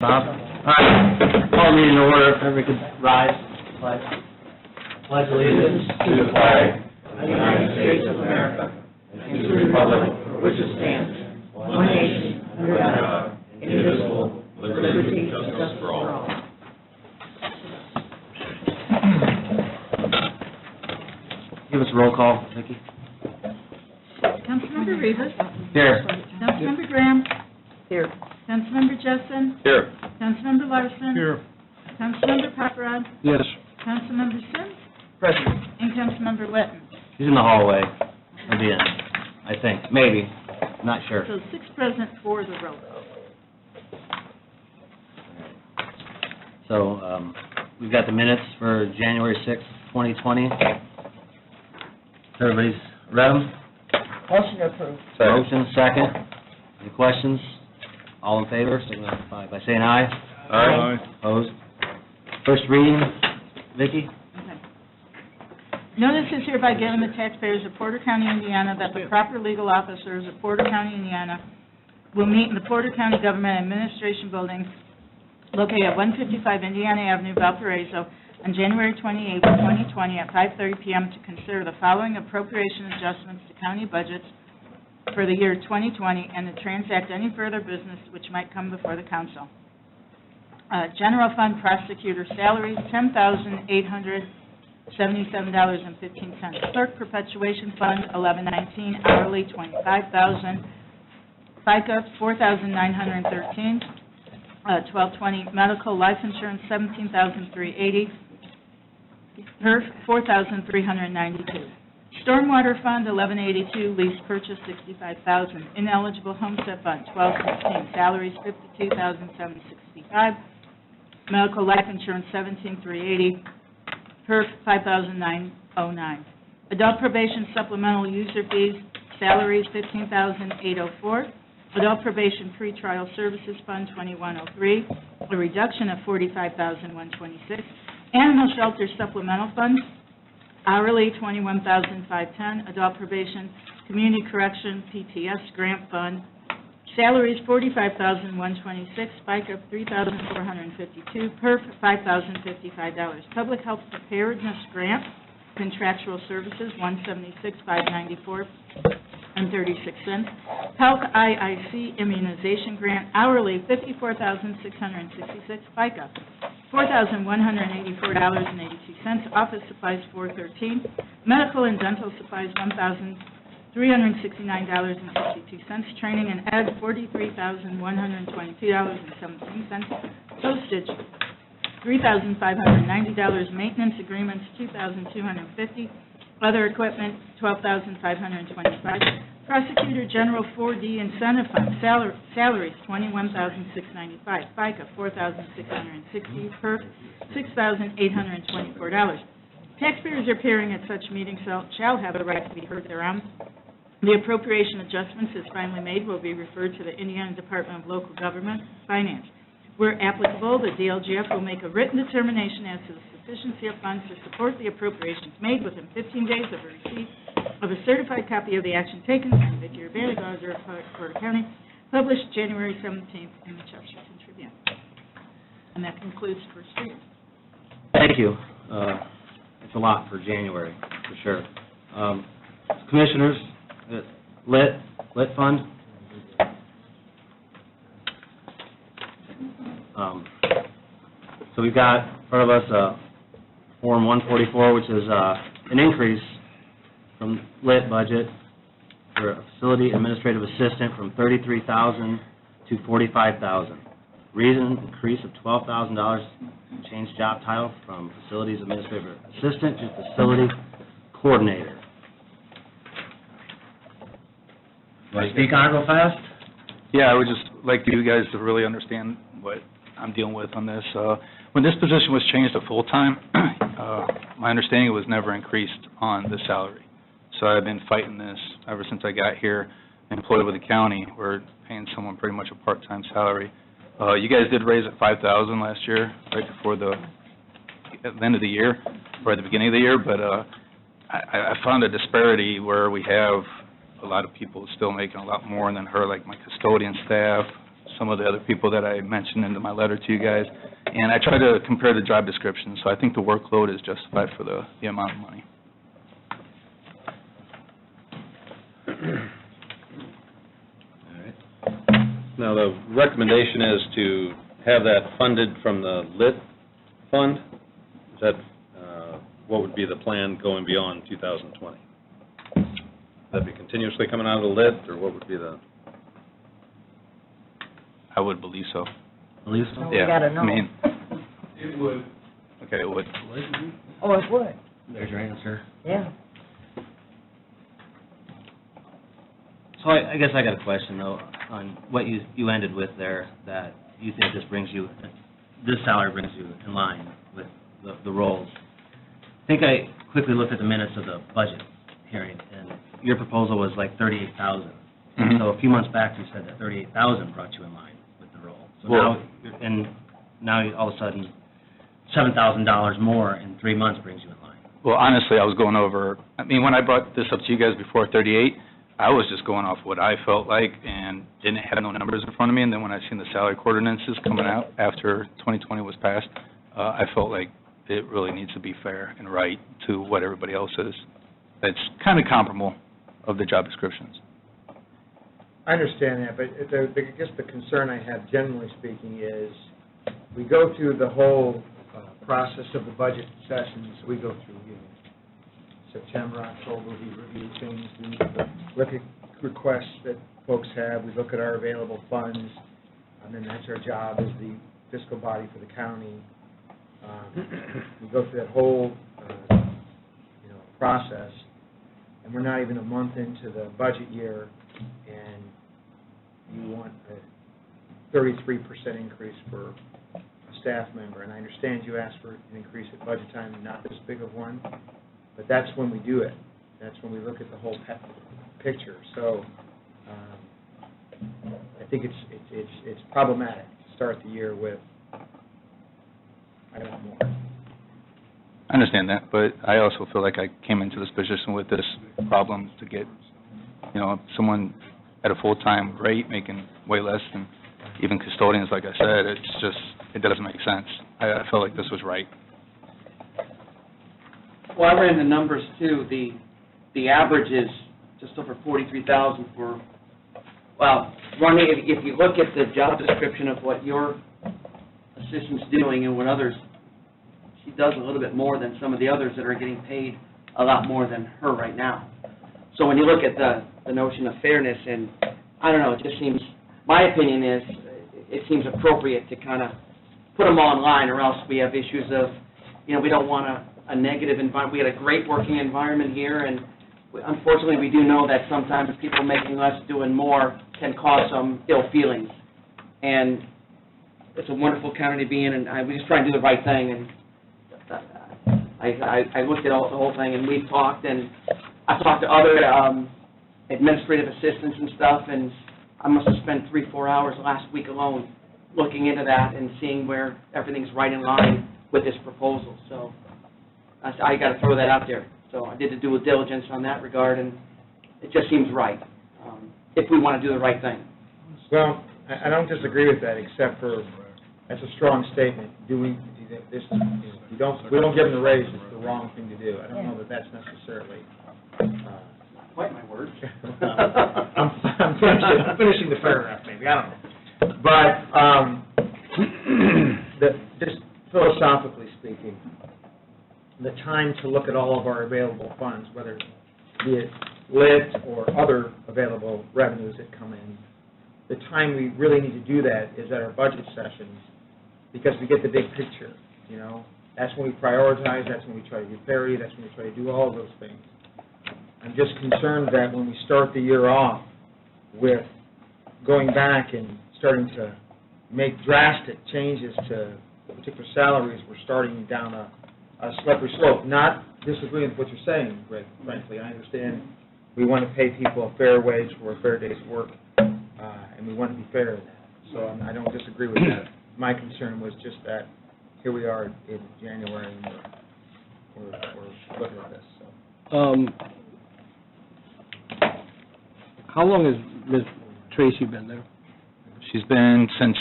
Bob? All right, call the meeting to order. Everybody could rise. Pledge allegiance to the flag of the United States of America and to the republic for which it stands, one nation, under God, indivisible, with liberty and justice for all. Give us a roll call, Vicki. Councilmember Rivas. Here. Councilmember Graham. Here. Councilmember Jessen. Here. Councilmember Larson. Here. Councilmember Paparad. Yes. Councilmember Sims. Present. And Councilmember Litton. He's in the hallway at the end, I think. Maybe. Not sure. So 6 present for the roll call. So we've got the minutes for January 6th, 2020. Everybody's read them? Motion approved. Motion, second. Any questions? All in favor, signify by saying aye. Aye. Opposed? First reading, Vicki? Okay. Notice is hereby given the taxpayers of Porter County, Indiana, that the proper legal officers of Porter County, Indiana will meet in the Porter County Government Administration Building located at 155 Indiana Avenue, Valparaiso, on January 28, 2020, at 5:30 p.m. to consider the following appropriation adjustments to county budgets for the year 2020 and to transact any further business which might come before the council. General fund prosecutor salaries, $10,877.15. Clerk perpetuation fund, $11.19. Hourly, $25,000. FICA, $4,913. 1220 medical life insurance, $17,380. PERF, $4,392. Stormwater fund, $1182. Lease purchase, $65,000. Ineligible homestead fund, $1216. Salaries, $52,765. Medical life insurance, $17,380. PERF, $5,909. Adult probation supplemental user fees, salaries, $15,804. Adult Probation Pretrial Services Fund, $2103, a reduction of $45,126. Animal Shelter Supplemental Fund, hourly $21,510. Adult Probation Community Correction PTS Grant Fund, salaries $45,126. FICA $3,452. PERF $5,055. Public Health Preparedness Grant, Contractual Services $176,594. and 36 cents. Health IIC Immunization Grant, hourly $54,666. FICA $4,184.82. Office Supplies $413. Medical and Dental Supplies $1,369.62. Training and Ed $43,122.17. Postage $3,590. Maintenance Agreements $2,250. Other equipment, $12,525. Prosecutor General 4D Incentive Fund, salaries, $21,695. FICA, $4,660. PERF, $6,824. Taxpayers appearing at such meetings shall have a right to be heard thereon. The appropriation adjustments, as finally made, will be referred to the Indiana Department of Local Government Finance. Where applicable, the DLGF will make a written determination as to the sufficiency of funds to support the appropriations made within 15 days of a receipt of a certified copy of the action taken by Vicki Urbana, Auditor of Porter County, published January 17th in the Chesterton Tribune. And that concludes first reading. Thank you. It's a lot for January, for sure. Commissioners, lit fund. So we've got in front of us Form 144, which is an increase from lit budget for a facility administrative assistant from $33,000 to $45,000. Reason, increase of $12,000, change job title from facilities administrative assistant to facility coordinator. Want to speak on it real fast? Yeah, I would just like you guys to really understand what I'm dealing with on this. When this position was changed to full-time, my understanding it was never increased on the salary. So I've been fighting this ever since I got here, employed with the county. We're paying someone pretty much a part-time salary. You guys did raise it $5,000 last year, right before at the end of the year, or at the beginning of the year, but I found a disparity where we have a lot of people still making a lot more than her, like my custodian staff, some of the other people that I mentioned in my letter to you guys, and I try to compare the job descriptions, so I think the workload is justified for the amount of money. All right. Now, the recommendation is to have that funded from the lit fund. Is that, what would be the plan going beyond 2020? That'd be continuously coming out of the lit, or what would be the? I would believe so. Believe so? We Yeah, gotta know. I mean, it would. Okay, it would. Oh, it would, There's your answer. yeah. So I guess I got a question, though, on what you ended with there, that you think this salary brings you in line with the roles. I think I quickly looked at the minutes of the budget hearing, and your proposal was like $38,000. Mhm. So a few months back, you said that $38,000 brought you in line with the role. So Well- now all of a sudden, $7,000 more in 3 months brings you in line. Well, honestly, I was going over, I mean, when I brought this up to you guys before 38, I was just going off what I felt like and didn't have no numbers in front of me, and then when I seen the salary ordinances coming out after 2020 was passed, I felt like it really needs to be fair and right to what everybody else is. It's kind of comparable of the job descriptions. I understand that, but I guess the concern I have, generally speaking, is we go through the whole process of the budget sessions. We go through September, October, we review things, we look at requests that folks have, we look at our available funds, and then that's our job as the fiscal body for the county. We go through that whole, process, and we're not even a month into the budget year, and you want a 33% increase for a staff member. And I understand you asked for an increase at budget time, not this big of one, but that's when we do it. That's when we look at the whole picture. So I think it's problematic to start the year with, I want more. I understand that, but I also feel like I came into this position with this problem to get, someone at a full-time rate making way less than even custodians, like I said. It doesn't make sense. I felt like this was right. Well, I ran the numbers too. The average is just over 43,000 for, running, if you look at the job description of what your assistant's doing and what others, she does a little bit more than some of the others that are getting paid a lot more than her right now. So when you look at the notion of fairness, and I don't know, it just seems, my opinion is, it seems appropriate to kind of put them all in line, or else we have issues of, we don't want a negative environment. We had a great working environment here, and unfortunately, we do know that sometimes people making less, doing more, can cause some ill feelings. And it's a wonderful county to be in, and we just try and do the right thing. And I looked at the whole thing, and we've talked, and I've talked to other administrative assistants and stuff, and I must have spent 3-4 hours last week alone looking into that and seeing where everything's right in line with this proposal. So I got to throw that out there. So I did the due diligence on that regard, and it just seems right, if we want to do the right thing. Well, I don't disagree with that, except for, that's a strong statement. We don't give them the raise, it's the wrong thing to do. I don't know that that's necessarily. Quite my words. I'm finishing the paragraph, maybe, I don't know. But, just philosophically speaking, the time to look at all of our available funds, whether be it lit or other available revenues that come in, the time we really need to do that is at our budget sessions, because we get the big picture, That's when we prioritize, that's when we try to do parity, that's when we try to do all of those things. I'm just concerned that when we start the year off with going back and starting to make drastic changes to particular salaries, we're starting down a slippery slope. Not disagreeing with what you're saying, Greg, frankly. I understand we want to pay people a fair wage for a fair day's work, and we want to be fair in that. So I don't disagree with that. My concern was just that here we are in January, and we're looking at this. So. How long has Ms. Tracy been there? She's been since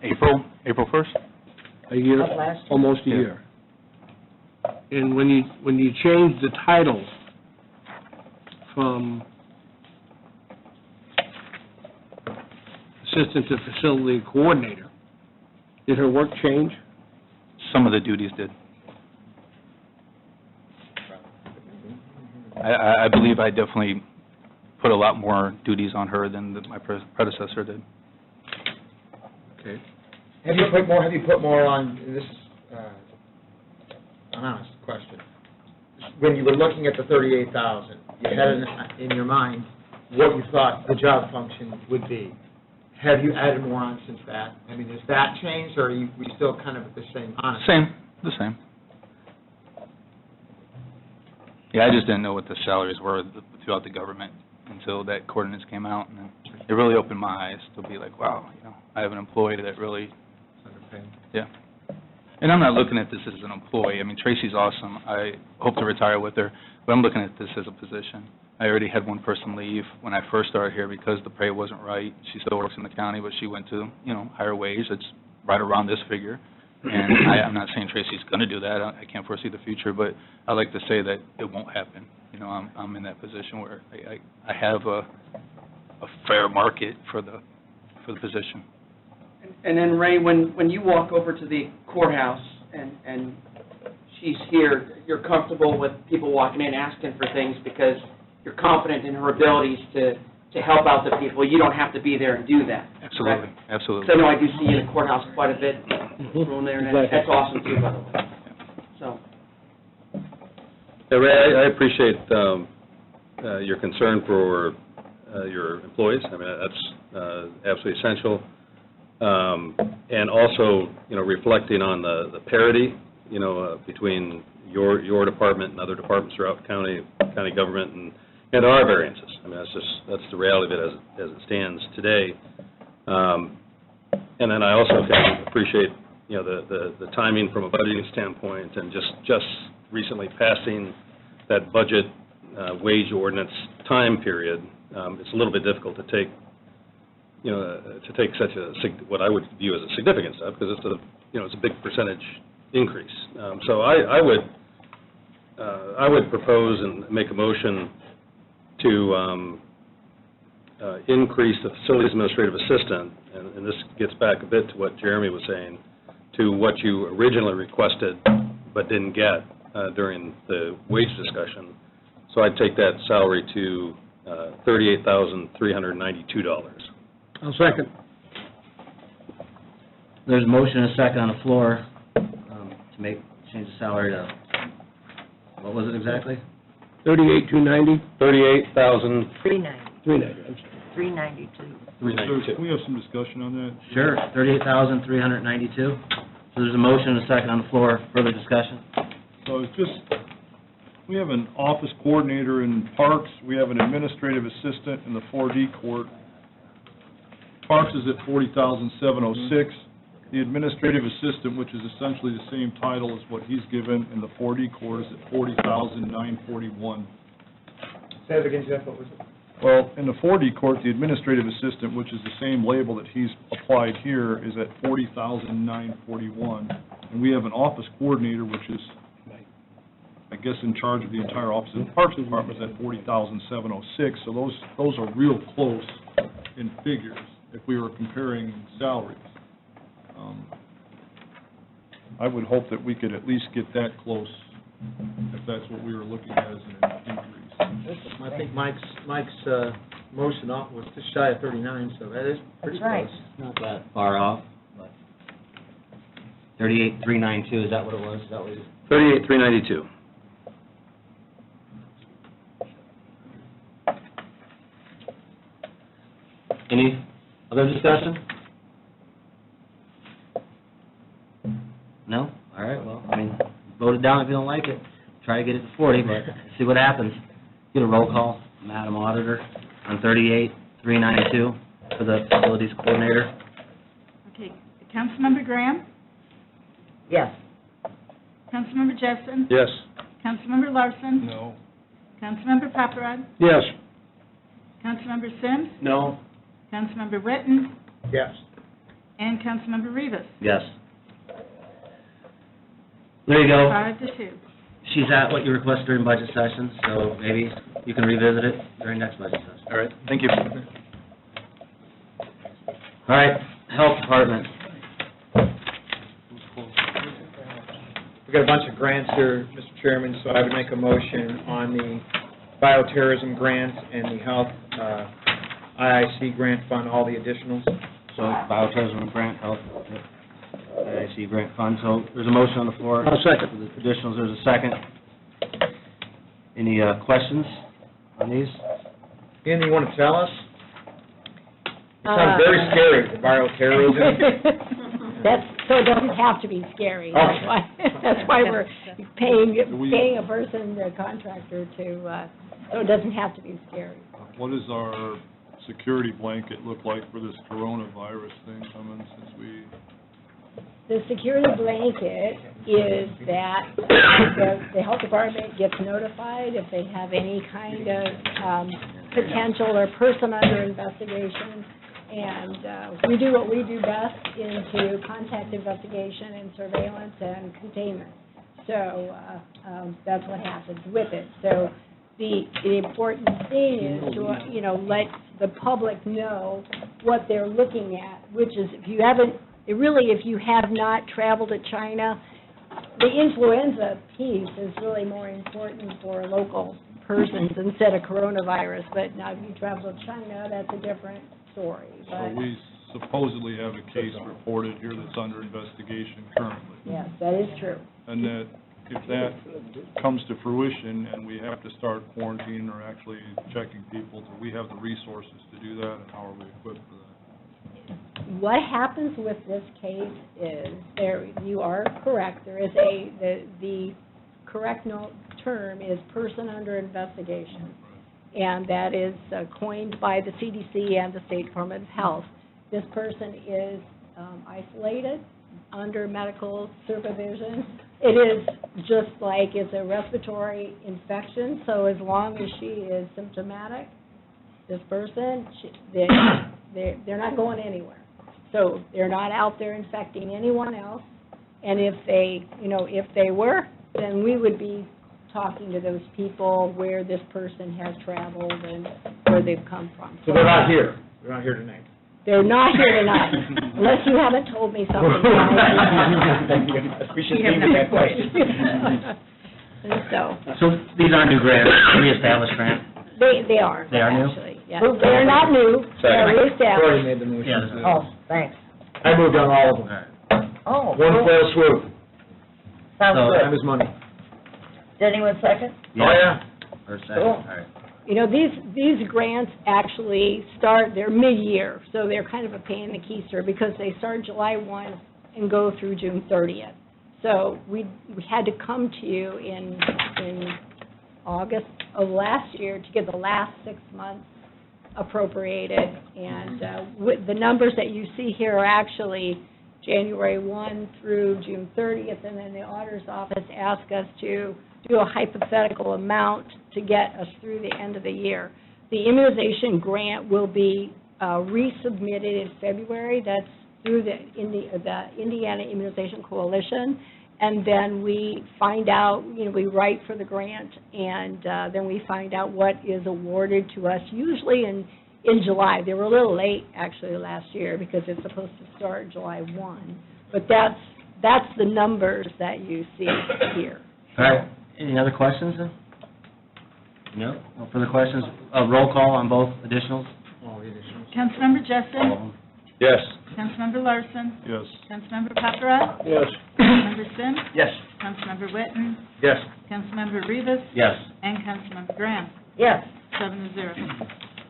April 1st. A year, Of last year. almost a Yeah. year. And when you changed the title from assistant to facility coordinator, did her work change? Some of the duties did. I believe I definitely put a lot more duties on her than my predecessor did. Okay. Have you put more on, this is an honest question. When you were looking at the 38,000, you had in your mind what you thought the job function would be. Have you added more on since that? I mean, has that changed, or are we still kind of at the same, honestly? The same. Yeah, I just didn't know what the salaries were throughout the government until that ordinance came out, and then it really opened my eyes to be like, wow, I have an employee that really, yeah. And I'm not looking at this as an employee. I mean, Tracy's awesome. I hope to retire with her, but I'm looking at this as a position. I already had one person leave when I first started here because the pay wasn't right. She still works in the county, but she went to, higher wage. It's right around this figure. And I'm not saying Tracy's going to do that. I can't foresee the future, but I like to say that it won't happen. I'm in that position where I have a fair market for the position. And then, Ray, when you walk over to the courthouse and she's here, you're comfortable with people walking in asking for things because you're confident in her abilities to help out the people. You don't have to be there and do that. Absolutely, correct? absolutely. So I know I do see you in the courthouse quite a bit, room there, and that's awesome too, by the way. So, Yeah, Ray, I appreciate your concern for your employees. I mean, that's absolutely essential. And also, reflecting on the parity, between your department and other departments throughout county government, and there are variances. I mean, that's the reality of it as it stands today. And then I also can appreciate, the timing from a budgeting standpoint, and just recently passing that budget wage ordinance time period. It's a little bit difficult to take, such what I would view as a significant step, because it's a big percentage increase. So I would propose and make a motion to increase the facilities administrative assistant, and this gets back a bit to what Jeremy was saying, to what you originally requested but didn't get during the wage discussion. So I'd take that salary to $38,392. I'll second. There's a motion and a second on the floor to change the salary to, what was it exactly? 38,290, 38,000. 390, I'm sorry. 392. $392. Can we have some discussion on that? Sure, 38,392. So there's a motion and a second on the floor. Further discussion? So it's just, we have an office coordinator in Parks, we have an administrative assistant in the 4D court. Parks is at $40,706. The administrative assistant, which is essentially the same title as what he's given in the 4D court, is at $40,941. Say it again, Jeff, what was it? Well, in the 4D court, the administrative assistant, which is the same label that he's applied here, is at $40,941. And we have an office coordinator, which is, I guess, in charge of the entire office. The Parks Department is at $40,706, so those are real close in figures if we were comparing salaries. I would hope that we could at least get that close, if that's what we were looking at as an increase. I think Mike's motion was just shy of 39, so that is pretty That's right. close. Not that far off, but 38,392, is that what it was? Is that what it is? 38,392. Any other discussion? No? All right, well, vote it down if you don't like it. Try to get it to 40, but see what happens. Get a roll call, Madam Auditor, on 38,392 for the facilities coordinator. Okay, Councilmember Graham? Yes. Councilmember Jessen? Yes. Councilmember Larson? No. Councilmember Paparad? Yes. Councilmember Sims? no, Councilmember Witten? Yes. And Councilmember Rivas. Yes. There you go. 5-2. She's at what you requested during budget session, so maybe you can revisit it during next budget session. All right, thank you. All right, Health Department. We've got a bunch of grants here, Mr. Chairman, so I would make a motion on the bioterrorism grants and the health IIC grant fund, all the additionals. So bioterrorism grant, health, IIC grant fund. So there's a motion on the floor. I'll second. For the additionals, there's a second. Any questions on these? Anything you want to tell us? It sounds very scary, the bioterrorism. That's, so it doesn't have to be scary. That's why we're paying a person, a contractor to, so it doesn't have to be scary. What does our security blanket look like for this coronavirus thing coming since we, The security blanket is that the health department gets notified if they have any kind of potential or person under investigation. And we do what we do best into contact investigation and surveillance and containment. So that's what happens with it. So the important thing is to, let the public know what they're looking at, which is if you have not traveled to China, the influenza piece is really more important for local persons instead of coronavirus. But now if you travel to China, that's a different story. so we supposedly have a case reported here that's under investigation currently. Yes, that is true. And that if that comes to fruition and we have to start quarantining or actually checking people, do we have the resources to do that, and how are we equipped for that? What happens with this case is, you are correct, there is the correct term is person under investigation, and that is coined by the CDC and the State Department of Health. This person is isolated under medical supervision. It is just like it's a respiratory infection, so as long as she is symptomatic, this person, they're not going anywhere. So they're not out there infecting anyone else, and if they were, then we would be talking to those people where this person has traveled and where they've come from. So they're not here. They're not here tonight. They're not here tonight, unless you haven't told me something. We should leave it that way. So, these aren't new grants, reestablished grants? they are. They are new? Actually, yeah. They're not new, they're Already reestablished. made the motion. Yeah. Oh, thanks. I moved on all of them. Oh, One fell swoop. sounds So- Time good. is money. Did anyone second? Oh, yeah. Or second, Cool. all right. These grants actually they're mid-year, so they're kind of a pain in the keister because they start July 1 and go through June 30th. So we had to come to you in August of last year to get the last 6 months appropriated, and the numbers that you see here are actually January 1 through June 30th, and then the auditor's office asked us to do a hypothetical amount to get us through the end of the year. The immunization grant will be resubmitted in February. That's through the Indiana Immunization Coalition. And then we find out, we write for the grant, and then we find out what is awarded to us, usually in July. They were a little late, actually, last year, because it's supposed to start July 1. But that's the numbers that you see here. All right, any other questions then? No further questions? Roll call on both additionals? All the additionals. Councilmember All of Jessen. them? Yes. Councilmember Larson. Yes. Councilmember Paparad. Yes. Councilmember Sims. Yes. Councilmember Witten. Yes. Councilmember Rivas. Yes. And Councilmember Graham. Yes. 7-0.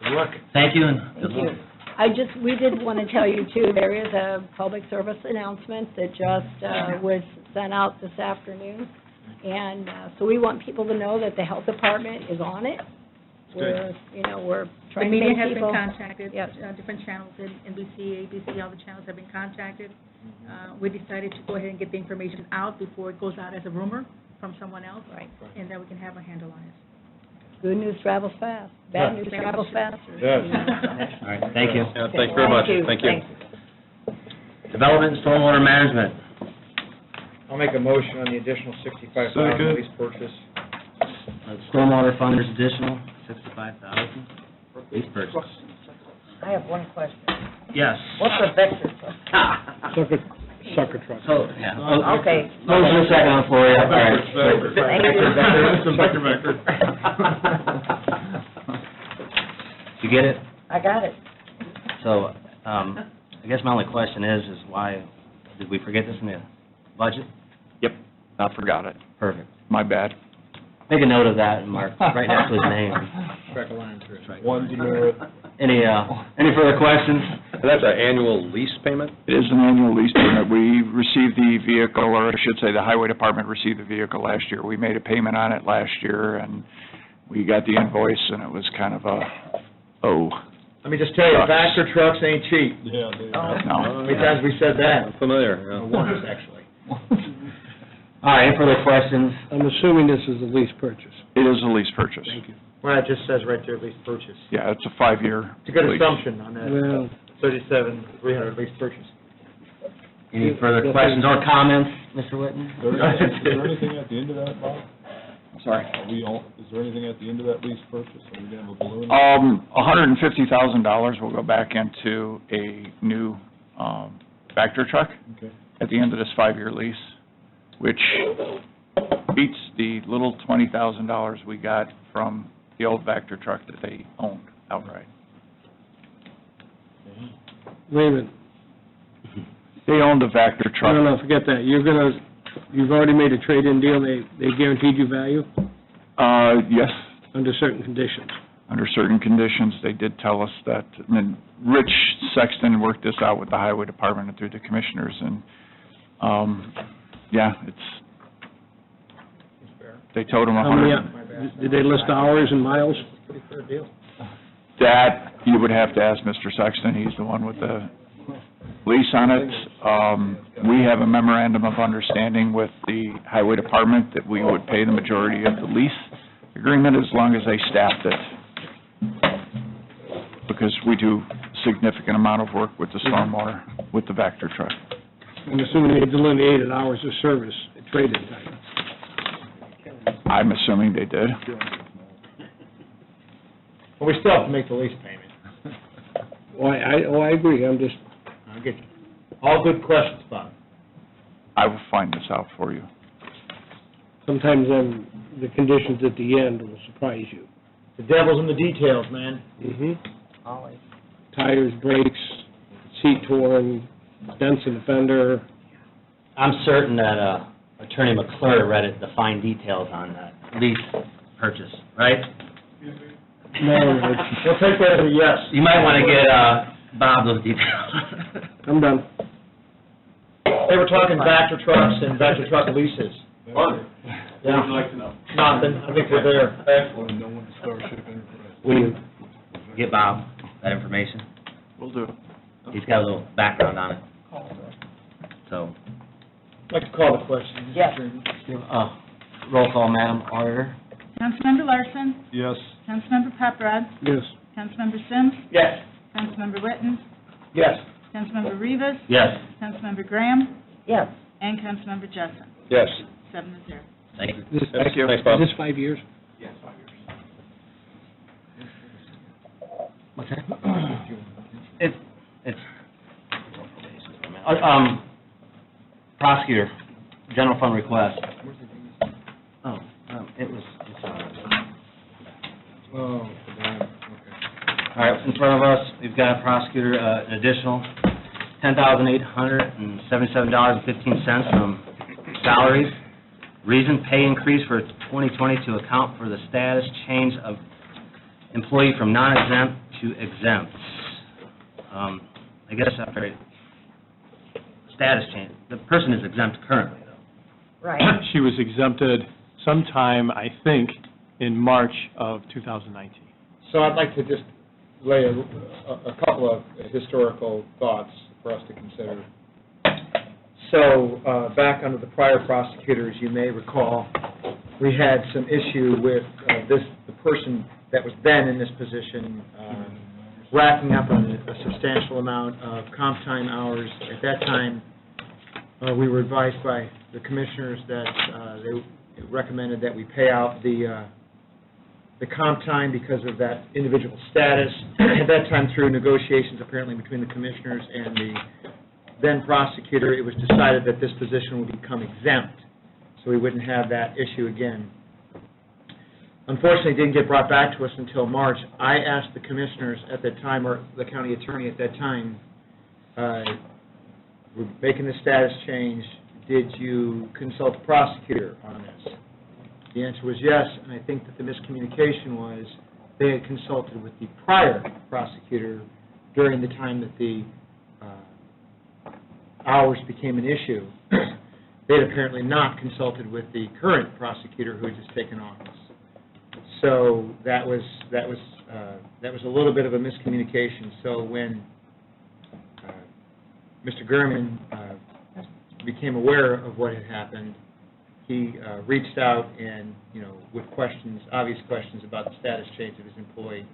Good luck. Thank you and good Thank luck. you. We did want to tell you, too, there is a public service announcement that just was sent out this afternoon. And so we want people to know that the health department is on it. We're The trying to media make has been people. contacted, Yes. Different channels, NBC, ABC, all the channels have been contacted. We decided to go ahead and get the information out before it goes out as a rumor from someone else, Right. and then we can have a handle on it. Good news travels fast. Bad news travels faster. Yes. All right, thank you. Yeah, thank you very much. Thank you. Development and stormwater management. I'll make a motion on the additional $65,000 Second. lease purchase. Stormwater fund, there's additional $65,000 lease purchase. I have one question. Yes. What's a vector truck? Sucker truck. So, yeah. Okay. Motion and second on the floor, yeah, all right. Thank you. You get it? I got it. So, I guess my only question is why, did we forget this in the budget? Yep, I forgot it. Perfect. My bad. Make a note of that and mark right next to his name. Track a line through it. One demerit. Any further questions? That's an annual lease payment? It is an annual lease payment. We received the vehicle, or I should say the highway department received the vehicle last year. We made a payment on it last year, and we got the invoice, and it was kind of Let me just tell you, Vector trucks ain't cheap. Yeah, they Oh. no. How many times we said that? Familiar, yeah. Once, actually. All right, any further questions? I'm assuming this is a lease purchase. It is a lease purchase. Thank you. Well, it just says right there, lease purchase. Yeah, it's a 5-year It's a good lease. assumption on that Well, 37,300 lease purchase. Any further questions or comments, Mr. Whitten? Is there anything at the end of that, Bob? Sorry. Is there anything at the end of that lease purchase? Are we gonna have a balloon? $150,000 will go back into a new Vector truck Okay. at the end of this 5-year lease, which beats the little $20,000 we got from the old Vector truck that they owned outright. wait a minute. They owned a Vector truck. No, forget that. You've already made a trade-in deal, they guaranteed you value Yes, under certain conditions. under certain conditions, they did tell us that. And then Rich Sexton worked this out with the highway department and through the commissioners, and, yeah, they told him How many, 100. did they list hours and miles? Pretty fair deal. That, you would have to ask Mr. Sexton, he's the one with the lease on it. We have a memorandum of understanding with the highway department that we would pay the majority of the lease agreement as long as they staffed it, because we do significant amount of work with the stormwater, with the Vector truck. I'm assuming they delineated hours of service at trade-in time. I'm assuming they did. But we still have to make the lease payment. I agree, I'll get you. All good questions, Bob. I will find this out for you. sometimes the conditions at the end will surprise you. The devil's in the details, man. Mm-hmm. Always. Tires, brakes, seat torn, dents in the fender. I'm certain that Attorney McClure read it, the fine details on that lease purchase, right? No, We'll take that as a yes. You might want to get Bob those details. I'm done. They were talking Vector trucks and Vector truck leases. Yeah. Yeah. What would you like to know? Nothing, I think we're there. Excellent. Know when to start shipping. Will you get Bob that information? Will do. He's got a little background on it. So, I'd like to call the question. Yes. roll call, Madam Auditor. Councilmember Larson? Yes. Councilmember Paparad? Yes. Councilmember Sims? Yes. Councilmember Witten? Yes. Councilmember Rivas? Yes. Councilmember Graham? Yes. And Councilmember Jessen. Yes. 7-0. Thank you. Thank you. Thanks, Bob. Is this 5 years? What's that? It's, prosecutor, general fund request. Oh, it was, it's, Oh, okay. all right, in front of us, we've got prosecutor, an additional $10,877.15 from salaries. Reason, pay increase for 2020 to account for the status change of employee from non-exempt to exempt. I guess after status change, the person is exempt currently, though. Right. She was exempted sometime, I think, in March of 2019. So I'd like to just lay a couple of historical thoughts for us to consider. So, back under the prior prosecutors, you may recall, we had some issue with the person that was then in this position, racking up a substantial amount of comp time hours. At that time, we were advised by the commissioners that they recommended that we pay out the comp time because of that individual status. At that time, through negotiations apparently between the commissioners and the then prosecutor, it was decided that this position would become exempt, so we wouldn't have that issue again. Unfortunately, it didn't get brought back to us until March. I asked the commissioners at that time, or the county attorney at that time, we're making the status change, did you consult the prosecutor on this? The answer was yes, and I think that the miscommunication was they had consulted with the prior prosecutor during the time that the hours became an issue. They had apparently not consulted with the current prosecutor who had just taken office. So that was a little bit of a miscommunication. So when Mr. Gurman became aware of what had happened, he reached out and, with questions, obvious questions about the status change of his employee.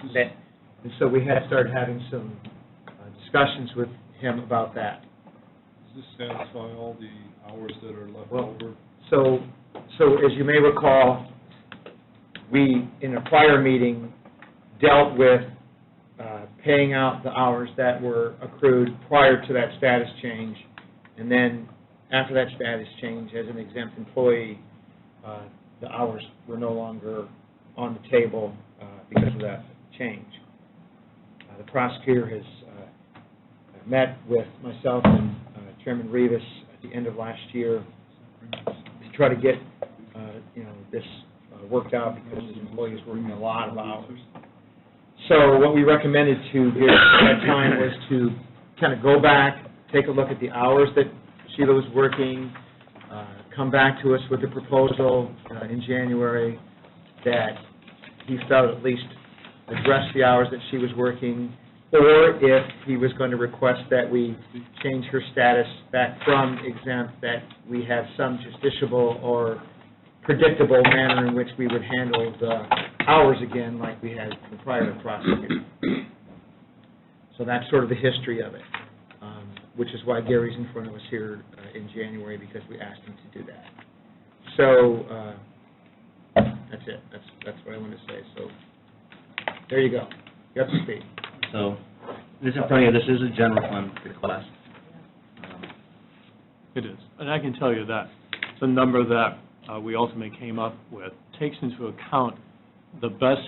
And so we had started having some discussions with him about that. Does this satisfy all the hours that are left over? So as you may recall, we, in a prior meeting, dealt with paying out the hours that were accrued prior to that status change, and then after that status change, as an exempt employee, the hours were no longer on the table because of that change. The prosecutor has met with myself and Chairman Rivas at the end of last year to try to get this worked out because his employee is working a lot of hours. So what we recommended to Gary at that time was to kind of go back, take a look at the hours that Sheila was working, come back to us with a proposal in January that he felt at least addressed the hours that she was working, or if he was going to request that we change her status back from exempt, that we have some justiciable or predictable manner in which we would handle the hours again like we had the prior prosecutor. So that's sort of the history of it, which is why Gary's in front of us here in January, because we asked him to do that. So that's it. That's what I wanted to say. So there you go. You're up to speed. So, this in front of you, this is a general fund request. It is. And I can tell you that the number that we ultimately came up with takes into account the best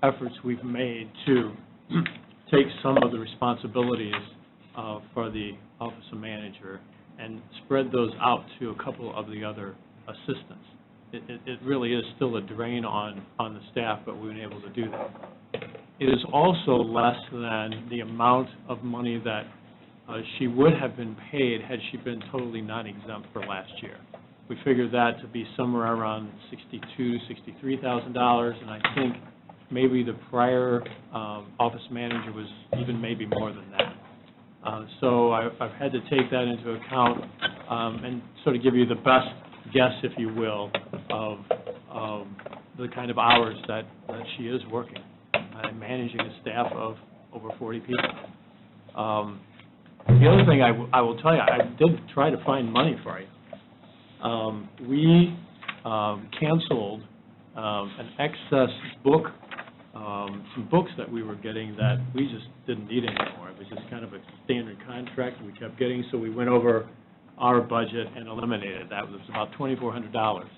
efforts we've made to take some of the responsibilities for the office of manager and spread those out to a couple of the other assistants. It really is still a drain on the staff, but we've been able to do that. It is also less than the amount of money that she would have been paid had she been totally non-exempt for last year. We figured that to be somewhere around $62,000, $63,000, and I think maybe the prior office manager was even maybe more than that. So I've had to take that into account and sort of give you the best guess, if you will, of the kind of hours that she is working. I'm managing a staff of over 40 people. The other thing I will tell you, I did try to find money for you. We canceled an excess book, some books that we were getting that we just didn't need anymore. It was just kind of a standard contract we kept getting, so we went over our budget and eliminated that. It was about $2,400.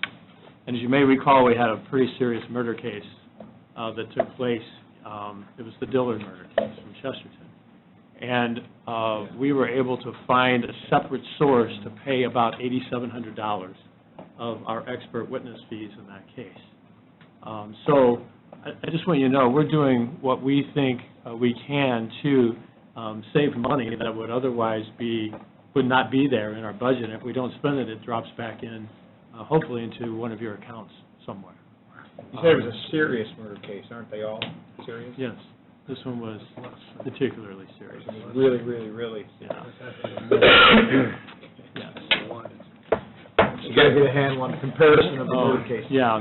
And as you may recall, we had a pretty serious murder case that took place. It was the Dillard murder case from Chesterton. And we were able to find a separate source to pay about $8,700 of our expert witness fees in that case. So I just want you to know we're doing what we think we can to save money that would otherwise would not be there in our budget. If we don't spend it, it drops back in, hopefully into one of your accounts somewhere. You said it was a serious murder case, aren't they all serious? Yes. This one was particularly serious. Really, really, really. Yeah. You got to get a handle on the comparison of the murder case. Yeah,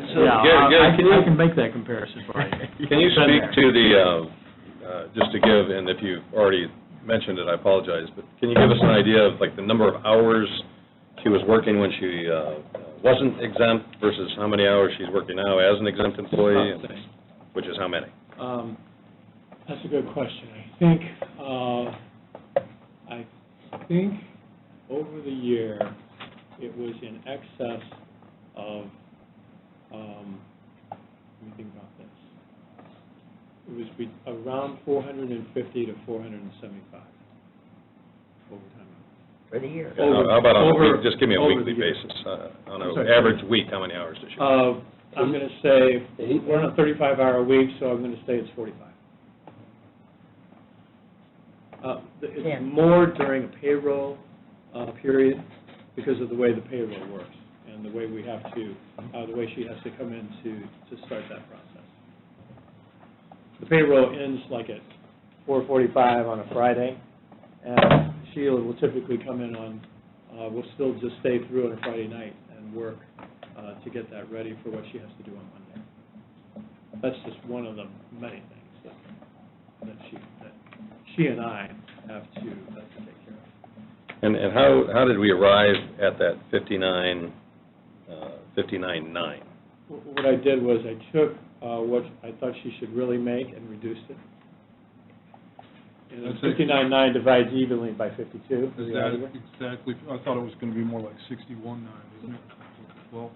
Yeah, Gary, can you- I can make that comparison for you. Can you Been speak there. to the, just to give, and if you've already mentioned it, I apologize, but can you give us an idea of like the number of hours she was working when she wasn't exempt versus how many hours she's working now as an exempt employee, and which is how many? That's a good question. I think over the year, it was in excess of, let me think about this. It was around 450 to 475 overtime. For the year. Over- How about on a over- week, just give me a over weekly the year. basis, on I'm an sorry. average week, how many hours does she work? I'm going to say, we're on a 35-hour week, so I'm going to say it's 45. Yeah. It's more during a payroll period because of the way the payroll works and the way we have to, the way she has to come in to start that process. The payroll ends like at 4:45 on a Friday, and Sheila will typically come in on, we'll still just stay through on a Friday night and work to get that ready for what she has to do on Monday. That's just one of the many things that she and I have to take care of. And how did we arrive at that 59.9? What I did was I took what I thought she should really make and reduced it. And That's it. 59.9 divides evenly by 52 for Is the that auditor. exactly, I thought it was going to be more like 61.9, isn't it? Well,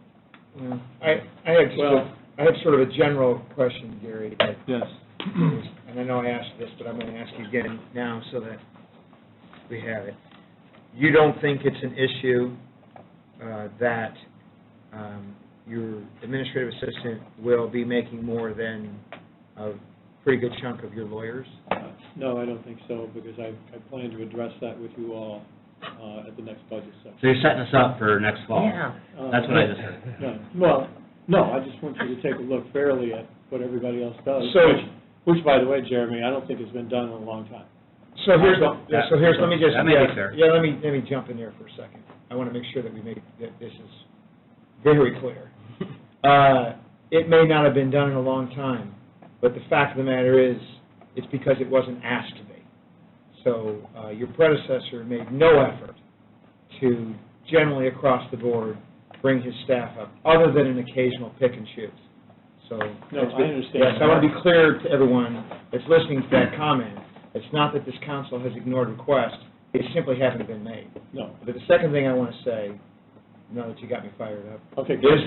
I have sort of a general question, Gary, that Yes. and I know I asked this, but I'm going to ask you again now so that we have it. You don't think it's an issue that your administrative assistant will be making more than a pretty good chunk of your lawyers? No, I don't think so, because I plan to address that with you all at the next budget session. So you're setting us up for next fall? Yeah. That's what I just heard. No, I just want you to take a look fairly at what everybody else does, So- which, by the way, Jeremy, I don't think has been done in a long time. So here's, let me just, That may be fair. let me jump in there for a second. I want to make sure that we make, that this is very clear. It may not have been done in a long time, but the fact of the matter is, it's because it wasn't asked to be. So, your predecessor made no effort to generally across the board bring his staff up, other than an occasional pick and choose. So. No, I understand. Yes, I want to be clear to everyone that's listening to that comment. It's not that this council has ignored requests, they simply haven't been made. No. But the second thing I want to say, now that you got me fired up, Okay, good.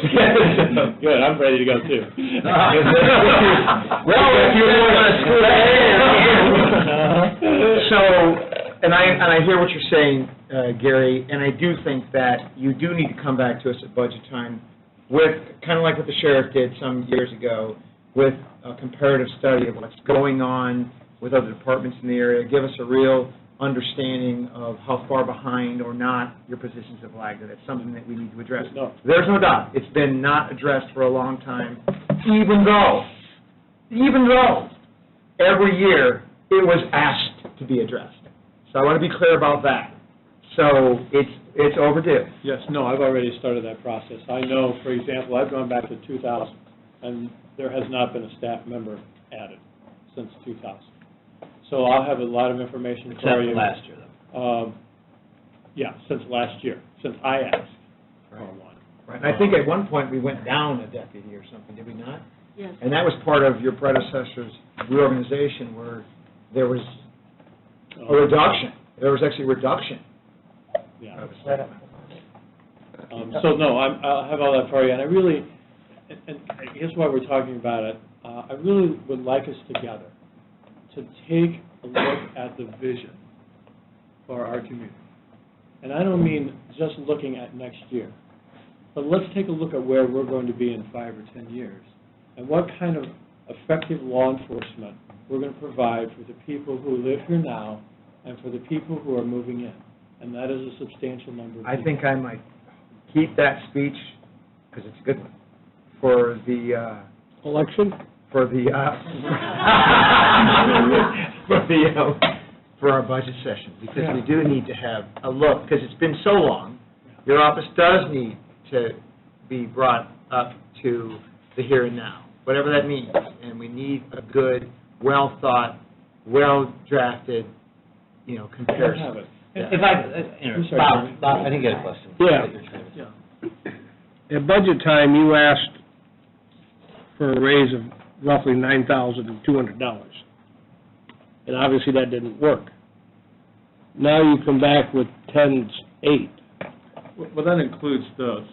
Good, I'm ready to go too. Well, if you want to scoot ahead. So, and I hear what you're saying, Gary, and I do think that you do need to come back to us at budget time with, kind of like what the sheriff did some years ago, with a comparative study of what's going on with other departments in the area. Give us a real understanding of how far behind or not your positions have lagged. That's something that we need to address. No. There's no doubt, it's been not addressed for a long time, even though every year it was asked to be addressed. So I want to be clear about that. So it's overdue. Yes, no, I've already started that process. I know, for example, I've gone back to 2000, and there has not been a staff member added since 2000. So I'll have a lot of information for you. Except last year, though. Yeah, since last year, since I asked for one. Right. And I think at one point we went down a deputy or something, did we not? Yes. And that was part of your predecessor's reorganization where there was a reduction. There was actually a reduction. Yeah. of staff. So, no, I'll have all that for you, and I really, and here's why we're talking about it. I really would like us together to take a look at the vision for our community. And I don't mean just looking at next year, but let's take a look at where we're going to be in 5 or 10 years, and what kind of effective law enforcement we're going to provide for the people who live here now and for the people who are moving in. And that is a substantial number of people. I think I might keep that speech, because it's a good one, for the, election? for our budget session, because we do need to have a look, because it's been so long. Your office does need to be brought up to the here and now, whatever that means. And we need a good, well-thought, well-drafted, comparison. If Bob, I think you had a question. Yeah. At budget time, you asked for a raise of roughly $9,200. And obviously that didn't work. Now you come back with 10.8. Well, that includes the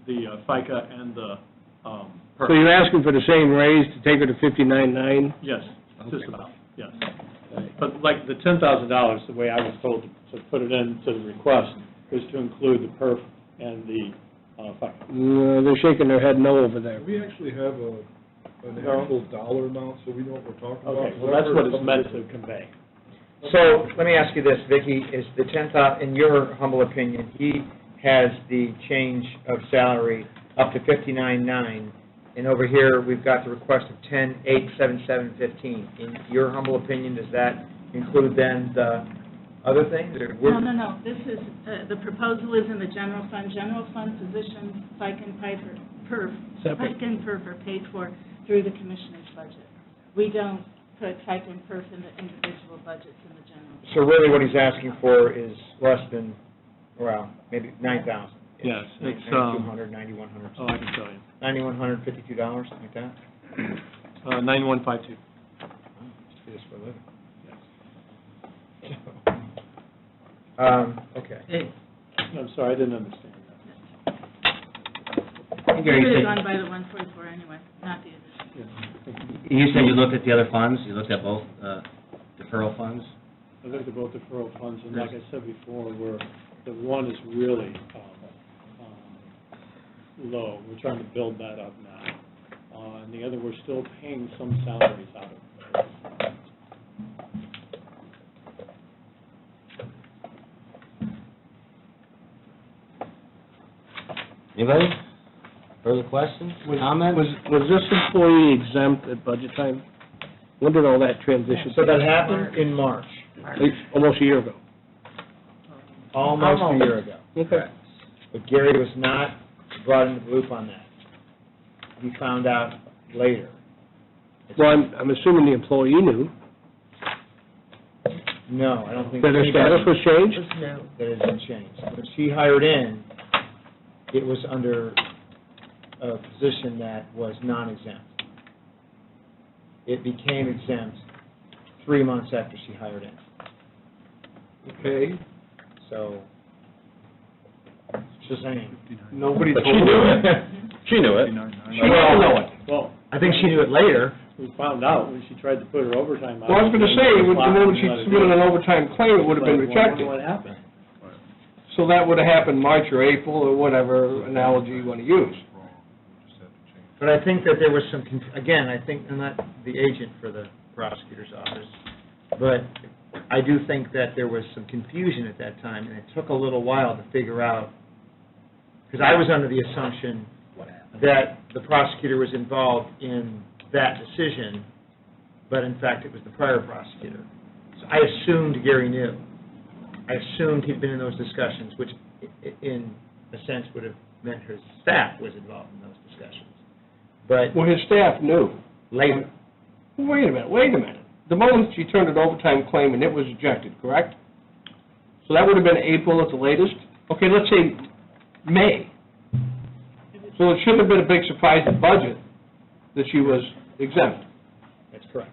FICA and the So you're asking for the same raise to take her to 59.9? Yes, just about, yes. But like the $10,000, the way I was told to put it into the request was to include the perf and the FICA. No, they're shaking their head no over there. Do we actually have an actual dollar amount so we know what we're talking about? Okay, well, that's what it's meant to convey. So, let me ask you this, Vicki, is the 10,000, in your humble opinion, he has the change of salary up to 59.9, and over here, we've got the request of 10,877.15. In your humble opinion, does that include then the other things? No. This is, the proposal is in the general fund. General fund positions, FICA and PERF, Separate. FICA and PERF are paid for through the commissioner's budget. We don't put FICA and PERF in the individual budgets in the general. So really what he's asking for is less than, well, maybe 9,000. Yes, it's, 9,200, 9,100. Oh, I can tell you. $9,152, something like that? 9152. Do this for a living. Yes. Okay. I'm sorry, I didn't understand that. We could have gone by the 144 anyway, not the addition. You said you looked at the other funds, you looked at both deferral funds? I looked at both deferral funds, and like I said before, the one is really low. We're trying to build that up now. And the other, we're still paying some salaries out of it. Anybody? Further questions, comments? Was this employee exempt at budget time? When did all that transition? So that happened in March, Almost a year ago. almost a year ago. Okay. But Gary was not brought into the loop on that. He found out later. Well, I'm assuming the employee knew No, I don't think. that her status was changed? That it had changed. When she hired in, it was under a position that was non-exempt. It became exempt 3 months after she hired in. Okay. So, Shazam. Nobody But told she her. knew it. She knew it. She didn't know it. Well, I think she knew it later. we found out when she tried to put her overtime out. Well, I was going to say, the moment she submitted an overtime claim, it would have been rejected. What happened? So that would have happened March or April, or whatever analogy you want to use. But I think that there was some, again, I think, I'm not the agent for the prosecutor's office, but I do think that there was some confusion at that time, and it took a little while to figure out, because I was under the assumption that the prosecutor was involved in that decision, but in fact, it was the prior prosecutor. So I assumed Gary knew. I assumed he'd been in those discussions, which in a sense would have meant her staff was involved in those discussions. But Well, his staff knew. later, Wait a minute. The moment she turned an overtime claim and it was rejected, correct? So that would have been April at the latest? Okay, let's say May. So it shouldn't have been a big surprise in budget that she was exempt. that's correct.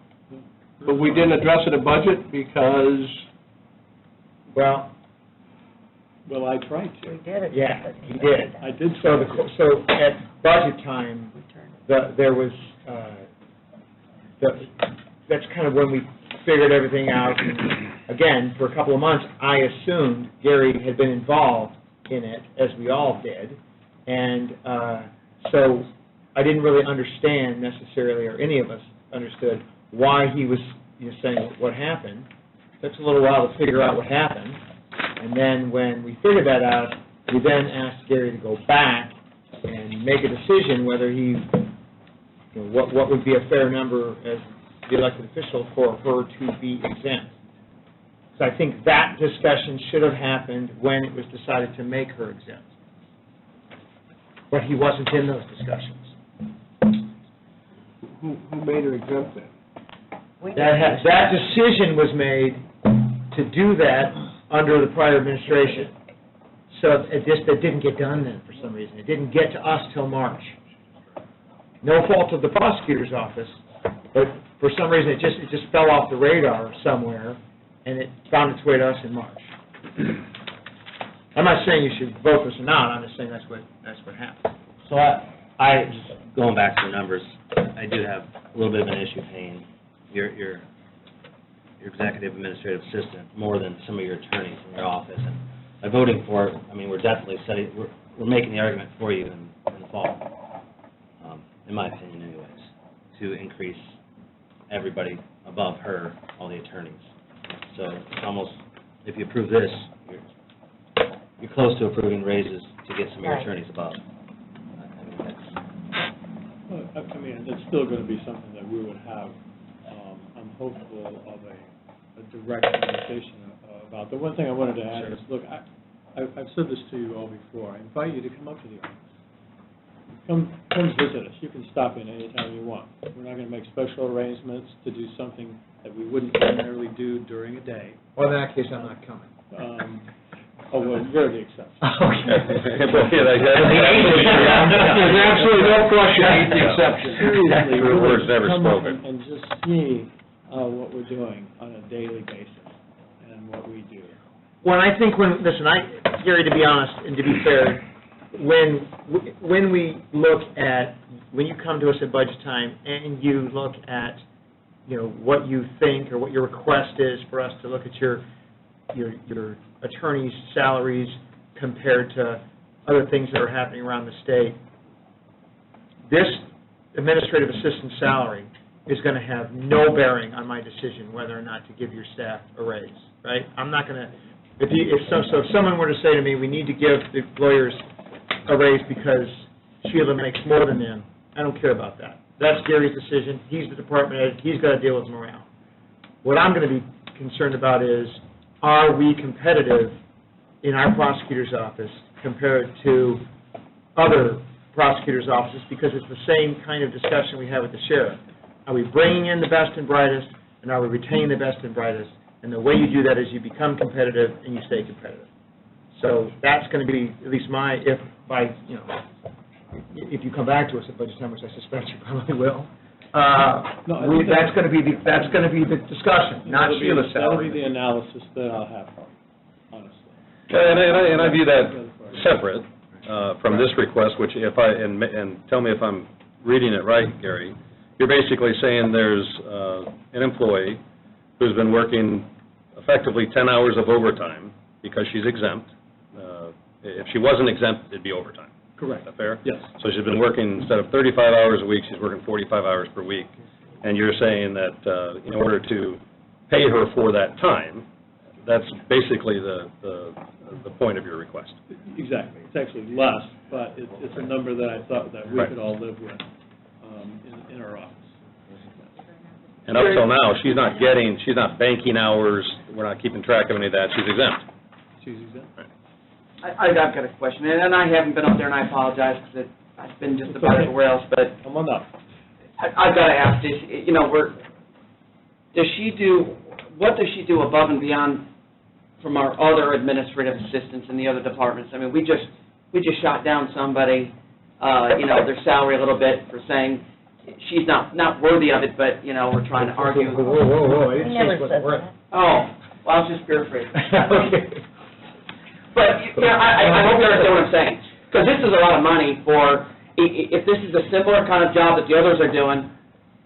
But we didn't address it in budget because, Well, Well, I tried to. We did it. yeah, he did. I did So, try to. so at budget time, there was, that's kind of when we figured everything out. Again, for a couple of months, I assumed Gary had been involved in it, as we all did. And so I didn't really understand necessarily, or any of us understood, why he was saying what happened. It took a little while to figure out what happened. And then when we figured that out, we then asked Gary to go back and make a decision whether he, what would be a fair number as the elected official for her to be exempt. So I think that discussion should have happened when it was decided to make her exempt. but he wasn't in those discussions. Who made her exempt then? That decision was made to do that under the prior administration. So it didn't get done then for some reason. It didn't get to us till March. No fault of the prosecutor's office, but for some reason it just fell off the radar somewhere, and it found its way to us in March. I'm not saying you should vote for us or not, I'm just saying that's what happened. So just going back to the numbers, I do have a little bit of an issue paying your executive administrative assistant more than some of your attorneys in your office. And by voting for it, I mean, we're definitely we're making the argument for you in the fall, in my opinion anyways, to increase everybody above her, all the attorneys. So it's almost, if you approve this, you're close to approving raises to get some of your attorneys above. I mean, it's still going to be something that we would have, I'm hopeful of a direct conversation about. The one thing I wanted to add is, look, I've said this to you all before, I invite you to come up to the office. Come visit us. You can stop in anytime you want. We're not going to make special arrangements to do something that we wouldn't ordinarily do during a day. Well, in that case, I'm not coming. Oh, well, you're the exception. There's absolutely no question, he's the exception. Seriously, True words never come up spoken. and just see what we're doing on a daily basis and what we do. Well, I think Gary, to be honest and to be fair, when we look at, when you come to us at budget time and you look at, what you think or what your request is for us to look at your attorneys' salaries compared to other things that are happening around the state, this administrative assistant salary is going to have no bearing on my decision whether or not to give your staff a raise, right? I'm not going to, if someone were to say to me, we need to give the lawyers a raise because Sheila makes more than them, I don't care about that. That's Gary's decision. He's the department head. He's got to deal with morale. What I'm going to be concerned about is, are we competitive in our prosecutor's office compared to other prosecutors' offices? Because it's the same kind of discussion we have with the sheriff. Are we bringing in the best and brightest, and are we retaining the best and brightest? And the way you do that is you become competitive and you stay competitive. So that's going to be at least if you come back to us at budget time, which I suspect you probably will. That's going to be the discussion, not Sheila's salary. That'll be the analysis that I'll have, honestly. And I view that separate from this request, which and tell me if I'm reading it right, Gary, you're basically saying there's an employee who's been working effectively 10 hours of overtime because she's exempt. If she wasn't exempt, it'd be overtime. Correct. Is that fair? Yes. So she's been working, instead of 35 hours a week, she's working 45 hours per week. And you're saying that in order to pay her for that time, that's basically the point of your request. Exactly. It's actually less, but it's a number that I thought that we could all live with in our office. And up till now, she's not banking hours, we're not keeping track of any of that, she's exempt. She's exempt. Right. I've got a question, and I haven't been up there, and I apologize, because I've been just about everywhere else, but Come on up. I've got to ask, what does she do above and beyond from our other administrative assistants in the other departments? I mean, we just shot down somebody, their salary a little bit for saying she's not worthy of it, but, we're trying to argue. Whoa, I He didn't say never she wasn't said worth that. Oh, well, I was just paraphrasing. Okay. But, I hope you understand what I'm saying, because this is a lot of money for, if this is a similar kind of job that the others are doing,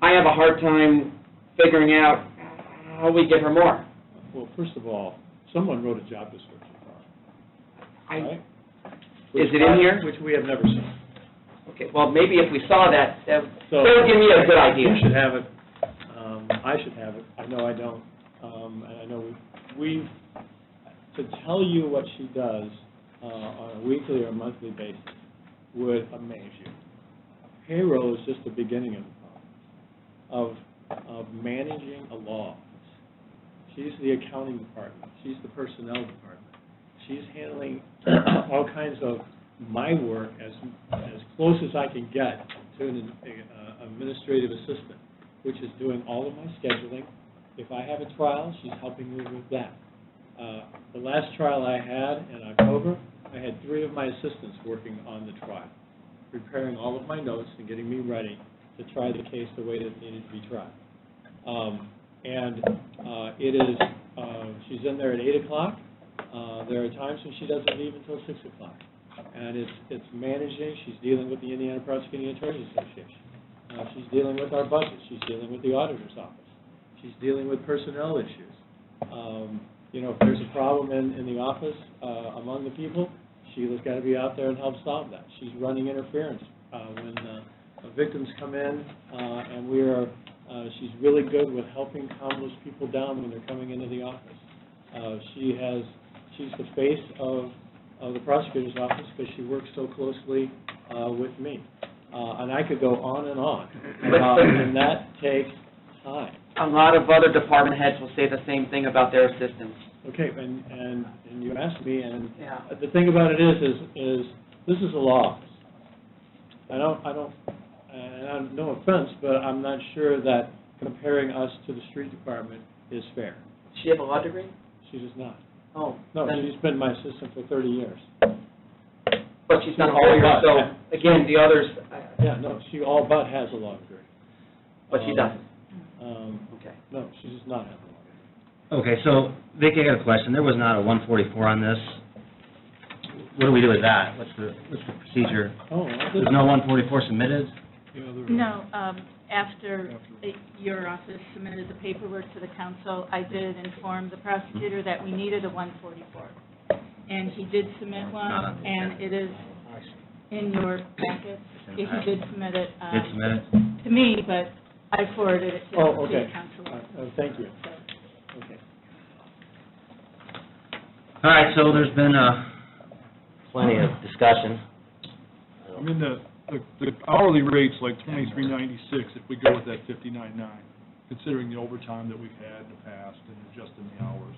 I have a hard time figuring out how we give her more. Well, first of all, someone wrote a job description for her, right? Is it in here? Which we have never seen. Okay, well, maybe if we saw that, that So would give me a good idea. You should have it. I should have it. I know I don't. And I know we've, to tell you what she does on a weekly or monthly basis would amaze you. Payroll is just the beginning of the problem, of managing a law office. She's the accounting department. She's the personnel department. She's handling all kinds of my work as close as I can get to an administrative assistant, which is doing all of my scheduling. If I have a trial, she's helping me with that. The last trial I had in October, I had 3 of my assistants working on the trial, preparing all of my notes and getting me ready to try the case the way that it needed to be tried. It is, she's in there at 8 o'clock. There are times when she doesn't leave until 6 o'clock. And it's managing, she's dealing with the Indiana Prosecuting Attorneys Association. She's dealing with our budget, she's dealing with the auditor's office. She's dealing with personnel issues. If there's a problem in the office among the people, Sheila's got to be out there and help solve that. She's running interference when victims come in, and she's really good with helping calm those people down when they're coming into the office. She's the face of the prosecutor's office because she works so closely with me. And I could go on and on, and that takes time. A lot of other department heads will say the same thing about their assistants. Okay, and you asked me, and Yeah. the thing about it is this is a law office. And no offense, but I'm not sure that comparing us to the street department is fair. Does she have a law degree? She does not. Oh. No, then- she's been my assistant for 30 years. But she's not all yours, so, again, the others, Yeah, no, she all but has a law degree. but she doesn't. Okay. No, she does not have a law degree. Okay, so, Vicki, I got a question. There was not a 144 on this. What do we do with that? What's the procedure? Oh, There's no 144 submitted? No, after your office submitted the paperwork to the council, I did inform the prosecutor that we needed a 144. And he did submit one, and it is in your packet, if he did submit it. Did submit it? To me, but I forwarded it to Oh, the okay. council. Thank you. Okay. All right, so there's been plenty of discussion. I mean, the hourly rate's like $23.96 if we go with that $59.9, considering the overtime that we've had in the past and adjusting the hours.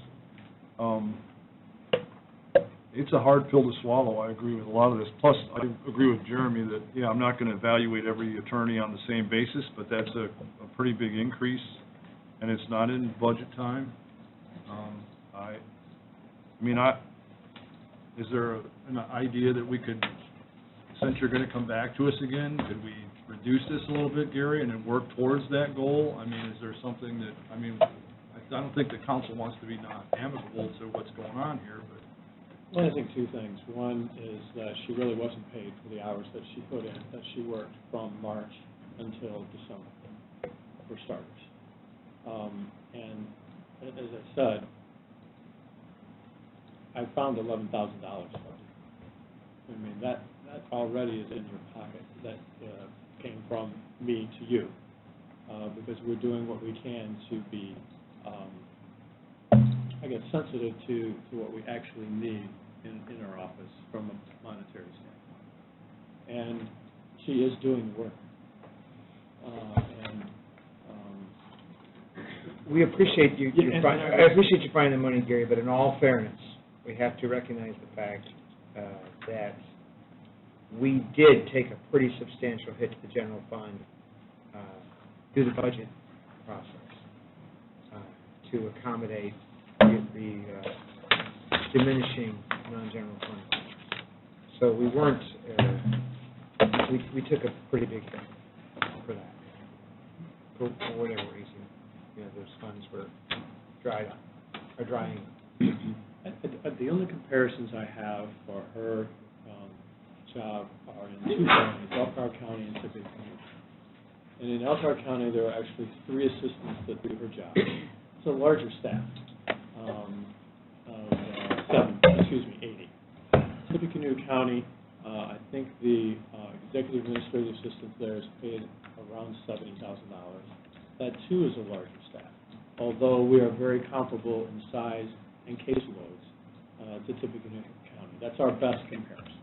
It's a hard pill to swallow, I agree with a lot of this. Plus, I agree with Jeremy that, yeah, I'm not going to evaluate every attorney on the same basis, but that's a pretty big increase, and it's not in budget time. Is there an idea that we could, since you're going to come back to us again, could we reduce this a little bit, Gary, and then work towards that goal? I mean, is there something that, I don't think the council wants to be not amicable to what's going on here, but... Well, I think 2 things. One is that she really wasn't paid for the hours that she put in, that she worked from March until December, for starters. And as I said, I found $11,000 for it. I mean, that already is in your pocket. That came from me to you, because we're doing what we can to be, I guess, sensitive to what we actually need in our office from a monetary standpoint. And she is doing the work. We appreciate you, Yeah, and I appreciate you finding the money, Gary, but in all fairness, we have to recognize the fact that we did take a pretty substantial hit to the general fund through the budget process to accommodate the diminishing non-general fund. So we weren't, we took a pretty big hit for that, for whatever reason. Those funds were drying up. The only comparisons I have for her job are in 2 counties, Elkhart County and Tippecanoe County. And in Elkhart County, there are actually 3 assistants that do her job. It's a larger staff, of 80. Tippecanoe County, I think the executive administrative assistant there is paid around $70,000. That too is a larger staff, although we are very comparable in size and caseloads to Tippecanoe County. That's our best comparison.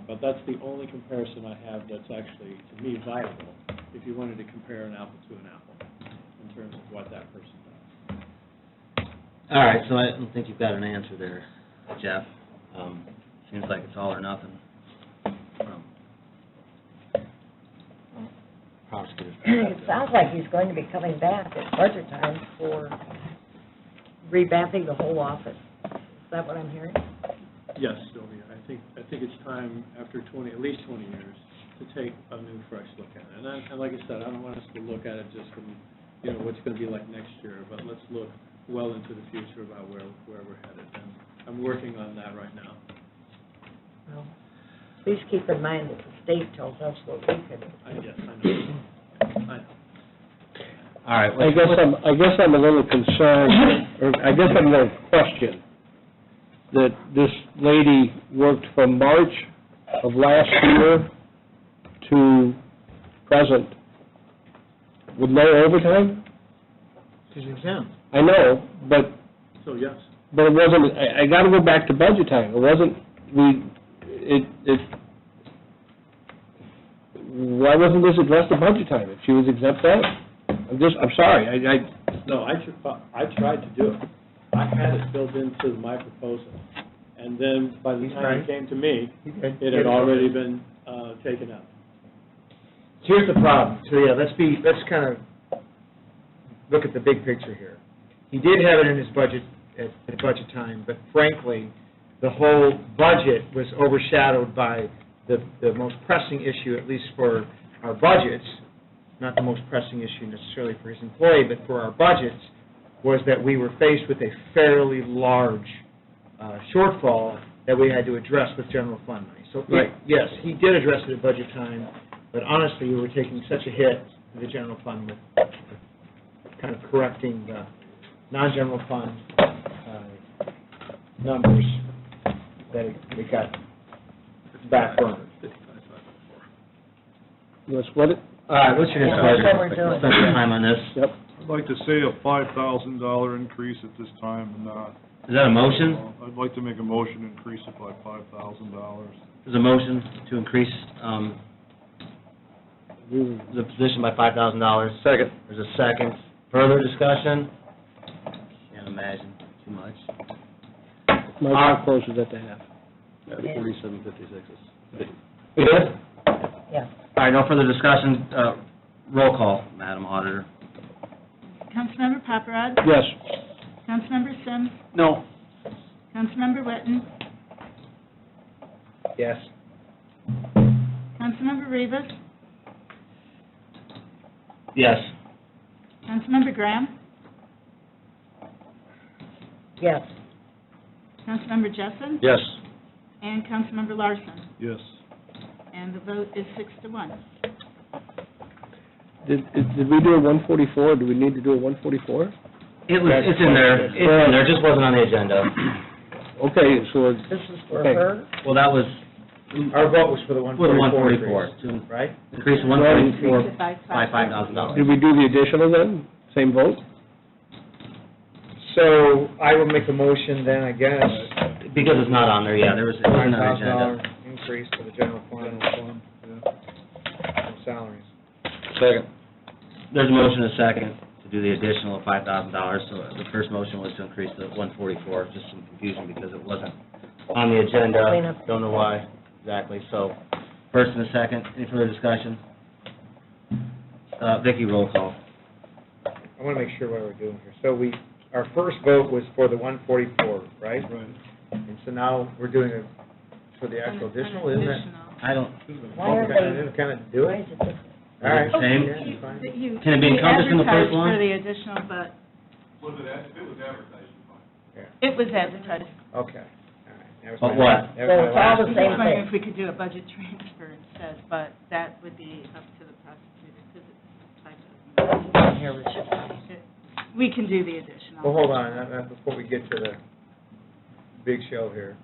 But that's the only comparison I have that's actually, to me, viable, if you wanted to compare an apple to an apple in terms of what that person does. All right, so I don't think you've got an answer there, Jeff. seems like it's all or nothing. Prosecutors. It sounds like he's going to be coming back at budget time for revamping the whole office. Is that what I'm hearing? Yes, Sylvia, I think it's time, after at least 20 years, to take a new, fresh look at it. And like I said, I don't want us to look at it just from, what's going to be like next year, but let's look well into the future about where we're headed. And I'm working on that right now. Well, please keep in mind that the state tells us what we can. Yes, I know. All right. I guess I'm a little concerned, or I guess I'm going to question that this lady worked from March of last year to present with no overtime? She's exempt. I know, but So, yes. it wasn't, I got to go back to budget time. It wasn't, why wasn't this addressed at budget time if she was exempt out? I'm sorry, No, I tried to do it. I had it built into my proposal. And then by the time it came to me, it had already been taken out. Here's the problem, so yeah, let's kind of look at the big picture here. He did have it in his budget at budget time, but frankly, the whole budget was overshadowed by the most pressing issue, at least for our budgets, not the most pressing issue necessarily for his employee, but for our budgets, was that we were faced with a fairly large shortfall that we had to address with general fund money. So, yes, he did address it at budget time, but honestly, we were taking such a hit to the general fund with kind of correcting the non-general fund numbers that we got back burned. you want to split it? All right, what's your Yeah, that's what we're pleasure? doing. Let's spend some time on this. Yep. I'd like to say a $5,000 increase at this time, and Is that a motion? I'd like to make a motion to increase it by $5,000. There's a motion to increase the position by $5,000. Second. There's a second. Further discussion? Can't imagine too much. My mouth closes at the half. 4756 is. We good? Yeah. All right, no further discussion. Roll call, Madam Auditor. Councilmember Paparad? Yes. Councilmember Sims? No. Councilmember Witten? Yes. Councilmember Rivas? Yes. Councilmember Graham? Yes. Councilmember Jessen? Yes. And Councilmember Larson? Yes. And the vote is 6-1. Did we do a 144? Do we need to do a 144? It's in there. It's in there, just wasn't on the agenda. Okay, so it's, This is for Okay. her? Well, that was Our vote was for the for the 144 144, increase, to right? increase the 144 Increase it by by $5,000. did we do the additional then? Same vote? So I will make a motion then, I guess, Because it's not on there, yeah, it wasn't on the agenda. $5,000 increase for the general fund and salaries. Second. There's a motion and a second to do the additional of $5,000, so the first motion was to increase the 144, just some confusion because it wasn't on the agenda. Clean up. Don't know why exactly, so first and a second, any further discussion? Vicki, roll call. I want to make sure what we're doing here. So our first vote was for the 144, right? Right. And so now we're doing it for the actual additional, isn't it? I don't, Why are they, Kind of do why it? is it different? All right. Same. Yeah, that's fine. Can it be encompassed in the first one? We advertised for the additional, but it was advertised. Okay. All right. That was But my- what? that was my So it's all last- the I was same wondering thing. if we could do a budget transfer instead, but that would be up to the prosecutor, because it's $5,000. Here, Richard. We can do the additional. Well, hold on, before we get to the big show here.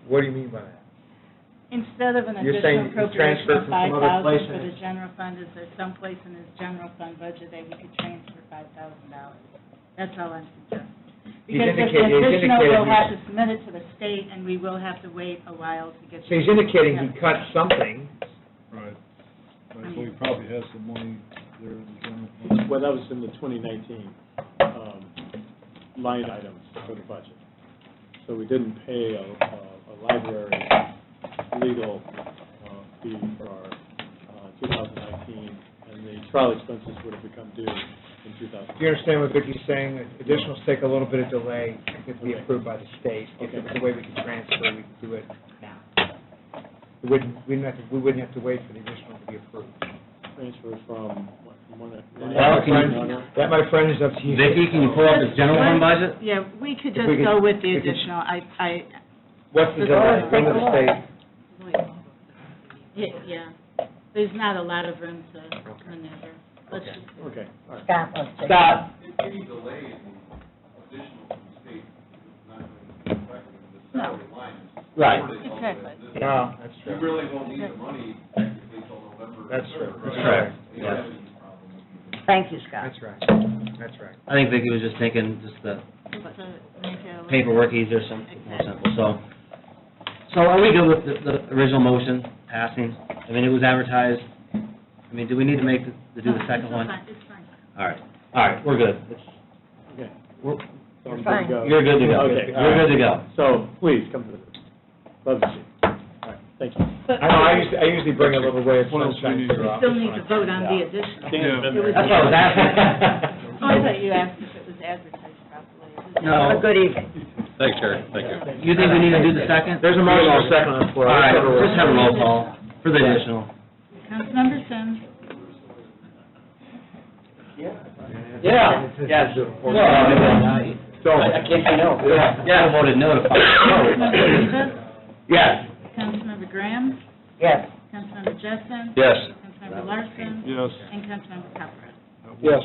What do you mean by that? Instead of an You're saying additional it's transferred appropriation of from some other place $5,000 for and the general fund, is there some place in his general fund budget that we could transfer $5,000? That's all I'm suggesting. Because if the he's additional, indicated we'll have to he's- submit it to the state, and we will have to wait a while to get. So he's indicating he cut something. Right. Right, so he probably has some money there in the general fund. Well, that was in the 2019 line items for the budget. so we didn't pay a library legal fee for our 2019, and the trial expenses would have become due in 2000. Do you understand what Vicki's saying? Additionals take a little bit of delay to be approved by the state. If there was a way we could transfer, we could do it now. We wouldn't have to wait for the additional to be approved. Transfer from one. That, my friend, is up to you. Vicki, can you pull up the general fund budget? Yeah, we could If just we could- go with the we could- additional. What's the delay from the state? Yeah, there's not a lot of room to maneuver. Let's Okay. just, Okay, all right. Scott wants to. Scott? Any delay in additional from the state is not going to affect the No. salary line. Right. Exactly. No, that's You true. really won't need the money technically until November. That's true. That's correct. The Yes. revenue problem would be- Thank you, Scott. That's right. That's right. I think Vicki was just thinking just the just to make it a little- paperwork easier, more simple, so are we good with the original motion passing? I mean, it was advertised, I mean, do we need to make, do the second one? It's fine. All right, we're good. Okay. We're- So I'm good to Fine. go. You're good to go. Okay, all You're right. good to go. So, please, come to the, love to see you. All right, thank you. But I know, I usually bring a little ray of What else do we sunshine need? to your we office. still need to vote on the additional. Dan's been there. That's what I was asking. Oh, I thought you asked if it was advertised properly. No. Have a good evening. Thanks, Jerry, thank you. You think we need to do the second? There's a motion and a second on the floor. All right, just have a roll call for the additional. Councilmember Sims. Yeah, yes. I can't say no. Yeah, I voted no to Councilmember Rivas. Yes. Councilmember Graham. Yes. Councilmember Jessen. Yes. Councilmember Larson. Yes. And Councilmember Caparotti. Yes.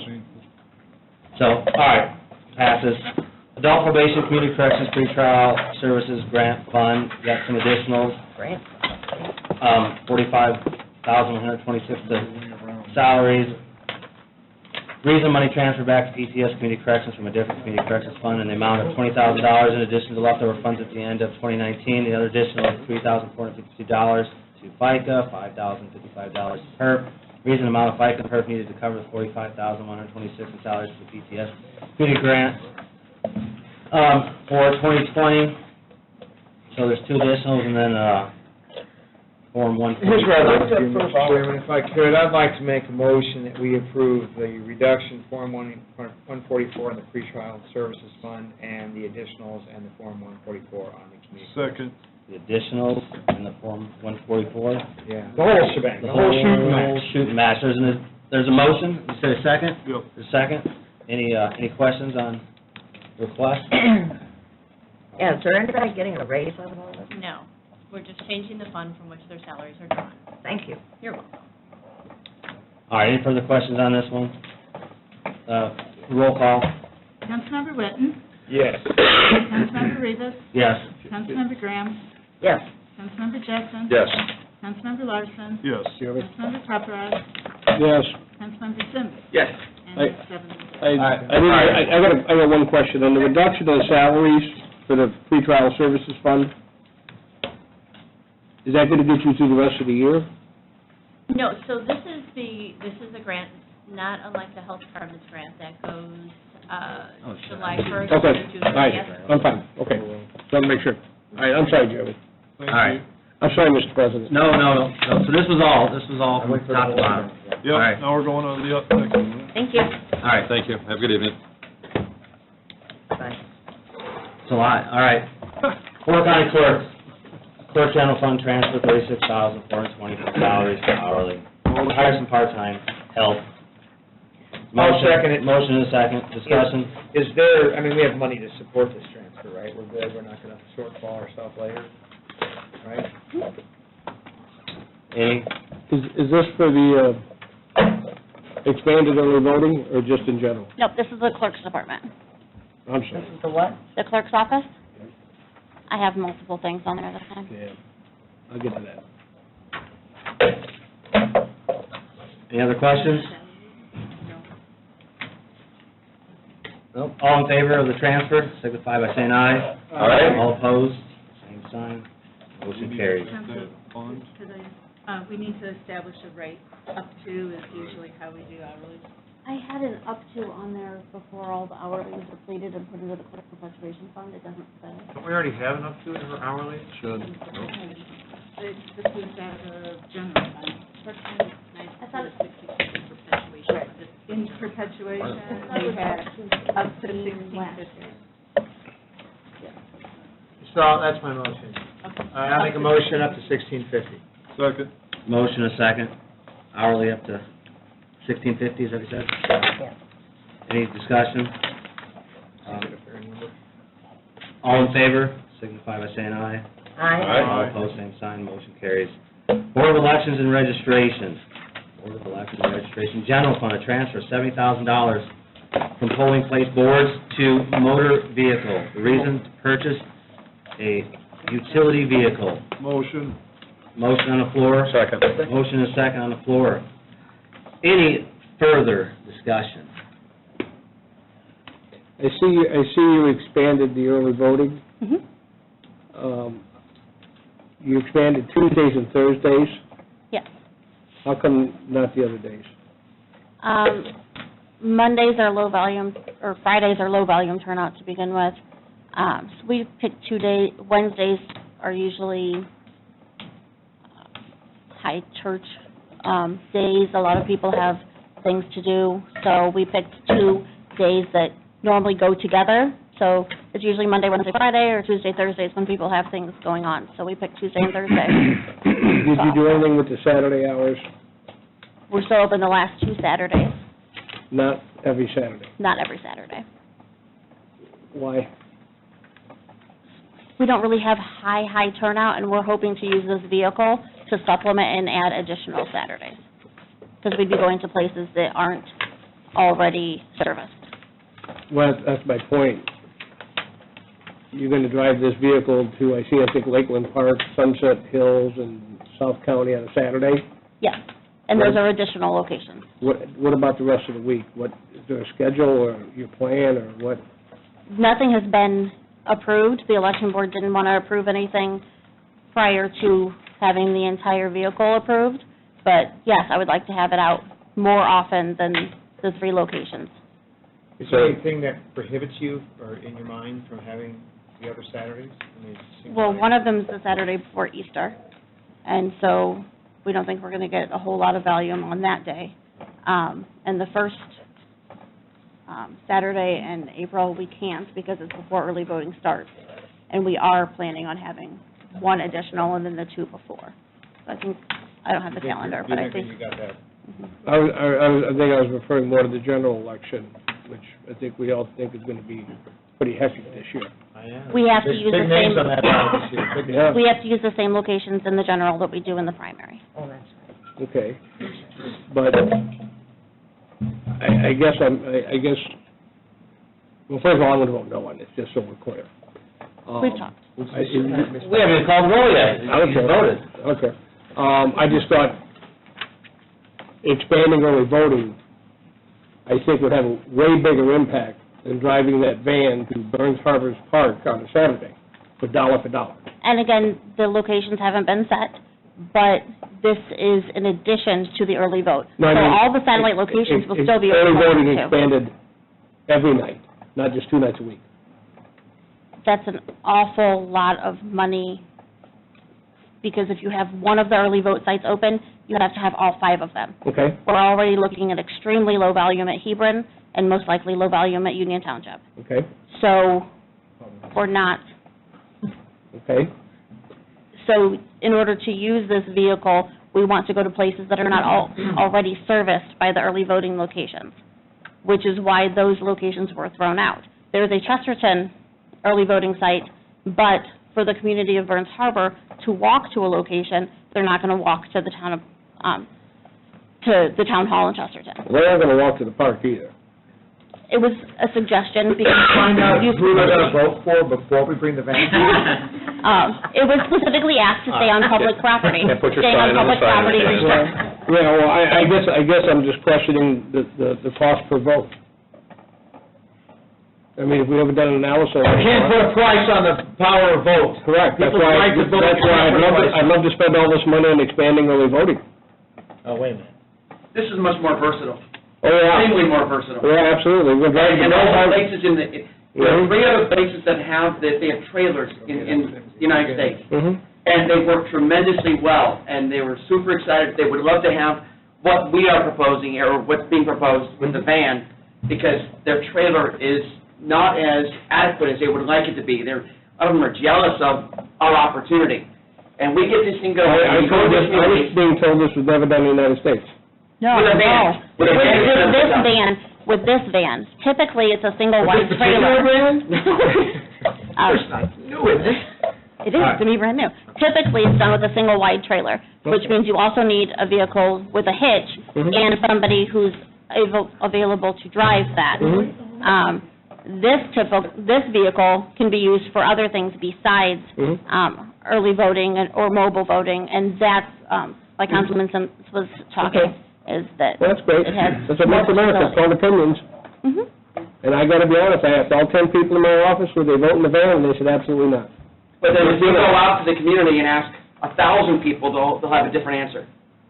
So, all right, passes. Adult probation, community corrections, pretrial services grant fund, got some additionals. Grant. 45,126 to salaries. Reason money transfer back to PCS Community Corrections from a different community corrections fund in the amount of $20,000 in addition to leftover funds at the end of 2019. The other additional is $3,452 to FICA, $5,055 to PERP. Reason amount of FICA and PERP needed to cover the $45,126 in salaries to the PCS Community Grant for 2020. So there's two additionals and then Form 140. Here's where I'd like to, Mr. Chairman, if I could, I'd like to make a motion that we approve the reduction, Form 144 on the pretrial services fund, and the additionals and the Form 144 on the community. Second. The additionals in the Form 144. Yeah, the whole shebang, the whole shooting match. Shooting match. There's a motion. You said a second? Yep. A second. Any questions on the request? Yeah, is there anybody getting a raise out of all this? No, we're just changing the fund from which their salaries are drawn. Thank you. You're welcome. All right, any further questions on this one? Roll call. Councilmember Witten. Yes. Councilmember Rivas. Yes. Councilmember Graham. Yes. Councilmember Jessen. Yes. Councilmember Larson. Yes. Councilmember Caparotti. Yes. Councilmember Sims. Yes. And Aye. 7. I got one question. On the reduction of salaries for the pretrial services fund, is that going to get you through the rest of the year? No, so this is a grant, not unlike the health department's grant that goes, July 1st Okay, to June all right, 30th. I'm fine, okay. Just want to make sure. All right, I'm sorry, Jeremy. All right. I'm sorry, Mr. President. No. So this was all from top to bottom. Yep, All right. now we're going on to the next one. Thank you. All right. Thank you, have a good evening. Bye. It's a lot. All right. Porter County Clerk. Clerk General Fund transfer $36,420 for salaries for hourly. Hire some part-time help. I'll second it. Motion and a second. Discussion. Is there, I mean, we have money to support this transfer, right? We're good, we're not going to shortfall ourselves later, right? Any? Is this for the expanded early voting, or just in general? Nope, this is the clerk's department. I'm This sorry. is the what? The clerk's office? I have multiple things on there this time. Yeah, I'll get to that. Any other questions? Nope. All in favor of the transfer, signify by saying aye. Aye. All opposed, same sign. Motion carries. Council, Fund. we need to establish a rate. Up to is usually how we do hourly. I had an up to on there before all the hourly was depleted and put into the clerk perpetuation fund, it doesn't say. Don't we already have enough to it for hourly? Should. This was at the general fund. I thought it In perpetuation, we had up to 1650. So that's my motion. I make a motion up to 1650. Second. Motion a second, hourly up to 1650, is that what you said? Yes. Any discussion? All in favor, signify by saying aye. All opposed, same sign, motion carries. Board of Elections and Registration. Board of Elections and Registration, General Fund, a transfer of $70,000 from polling place boards to motor vehicle. The reason to purchase a utility vehicle. Motion. Motion on the floor. Second. Motion is second on the floor. Any further discussion? I see you expanded the early voting. You expanded Tuesdays and Thursdays. Yes. How come not the other days? Mondays are low volume, or Fridays are low volume turnout to begin with. So we pick 2 days. Wednesdays are usually high church days. A lot of people have things to do, so we picked 2 days that normally go together. So it's usually Monday, Wednesday, Friday, or Tuesday, Thursdays when people have things going on. So we picked Tuesday and Thursday. Did you do anything with the Saturday hours? We're still open the last 2 Saturdays, Not every Saturday. not every Saturday. Why? We don't really have high turnout, and we're hoping to use this vehicle to supplement and add additional Saturdays, because we'd be going to places that aren't already serviced. Well, that's my point. You're going to drive this vehicle to, I think Lakeland Park, Sunset Hills, and South County on a Saturday? Yes, and those are additional locations. What about the rest of the week? Is there a schedule or your plan, or what? Nothing has been approved. The election board didn't want to approve anything prior to having the entire vehicle approved. But yes, I would like to have it out more often than the 3 locations. Is there anything that prohibits you, or in your mind, from having the other Saturdays? I mean, it seems Well, like- one of them is the Saturday before Easter, and so we don't think we're going to get a whole lot of volume on that day. And the first Saturday in April, we can't because it's before early voting starts. And we are planning on having 1 additional and then the 2 before. So I don't have the calendar, but I think. You got that. I think I was referring more to the general election, which I think we all think is going to be pretty hectic this year. We have to use the Big names on same, that ballot this year. Big names. Yeah. we have to use the same locations in the general that we do in the primary. Oh, that's right. Okay. But I guess, well, first of all, I'm going to vote no on this, just so we're clear. We've talked. We haven't even called the roll yet. You just voted. Okay. I just thought expanding early voting, I think would have a way bigger impact than driving that van to Burns Harbors Park on a Saturday for dollar for dollar. And again, the locations haven't been set, but this is in addition to the early vote. No, I So mean, all the satellite locations will still be Early voting open too. expanded every night, not just 2 nights a week. That's an awful lot of money, because if you have one of the early vote sites open, you have to have all 5 of them. Okay? We're already looking at extremely low volume at Hebron, and most likely low volume at Union Township. Okay? So we're not, Okay? so in order to use this vehicle, we want to go to places that are not already serviced by the early voting locations, which is why those locations were thrown out. There's a Chesterton early voting site, but for the community of Burns Harbor to walk to a location, they're not going to walk to the town of, to the town hall in Chesterton. They're not going to walk to the park either. It was a suggestion because Find out you- who they're going to vote for before we bring the van. it was specifically asked to stay on public property. Yeah, put your Staying on sign on the public side of property the is thing. Yeah, well, I guess I'm just questioning the cost per vote. I mean, if we ever done an analysis. You can't put a price on the power of vote. Correct, that's People's why, right to vote, that's you why can't put a price I'd love to spend all this money on expanding early voting. Oh, wait a minute. This is much more versatile. Oh, yeah. extremely more versatile. Yeah, absolutely. We're glad to And know all the how- places there are 3 other places that they have trailers in the United States. Mhm. And they work tremendously well, and they were super excited. They would love to have what we are proposing here, or what's being proposed with the van, because their trailer is not as adequate as they would like it to be. A lot of them are jealous of our opportunity. And we get this thing going. I was being told this was never done in the United States. No, With a van. no. With a van, it's never This done. van, with this van, typically it's a single wide This particular trailer. brand? New, isn't it? It is, to me, brand new. Typically, it's done with a single wide trailer, which means you also need a vehicle with a hitch Mhm. and somebody who's available to drive that. Mhm. This vehicle can be used for other things besides Mhm. early voting or mobile voting, and that's, like Councilman Sims was talking, is that Well, that's great. it has... That's what makes America, it's called opinions. Mhm. And I gotta be honest, I asked all 10 people in my office, would they vote in the van, and they said absolutely not. But then if you go out to the community and ask 1,000 people, they'll have a different answer.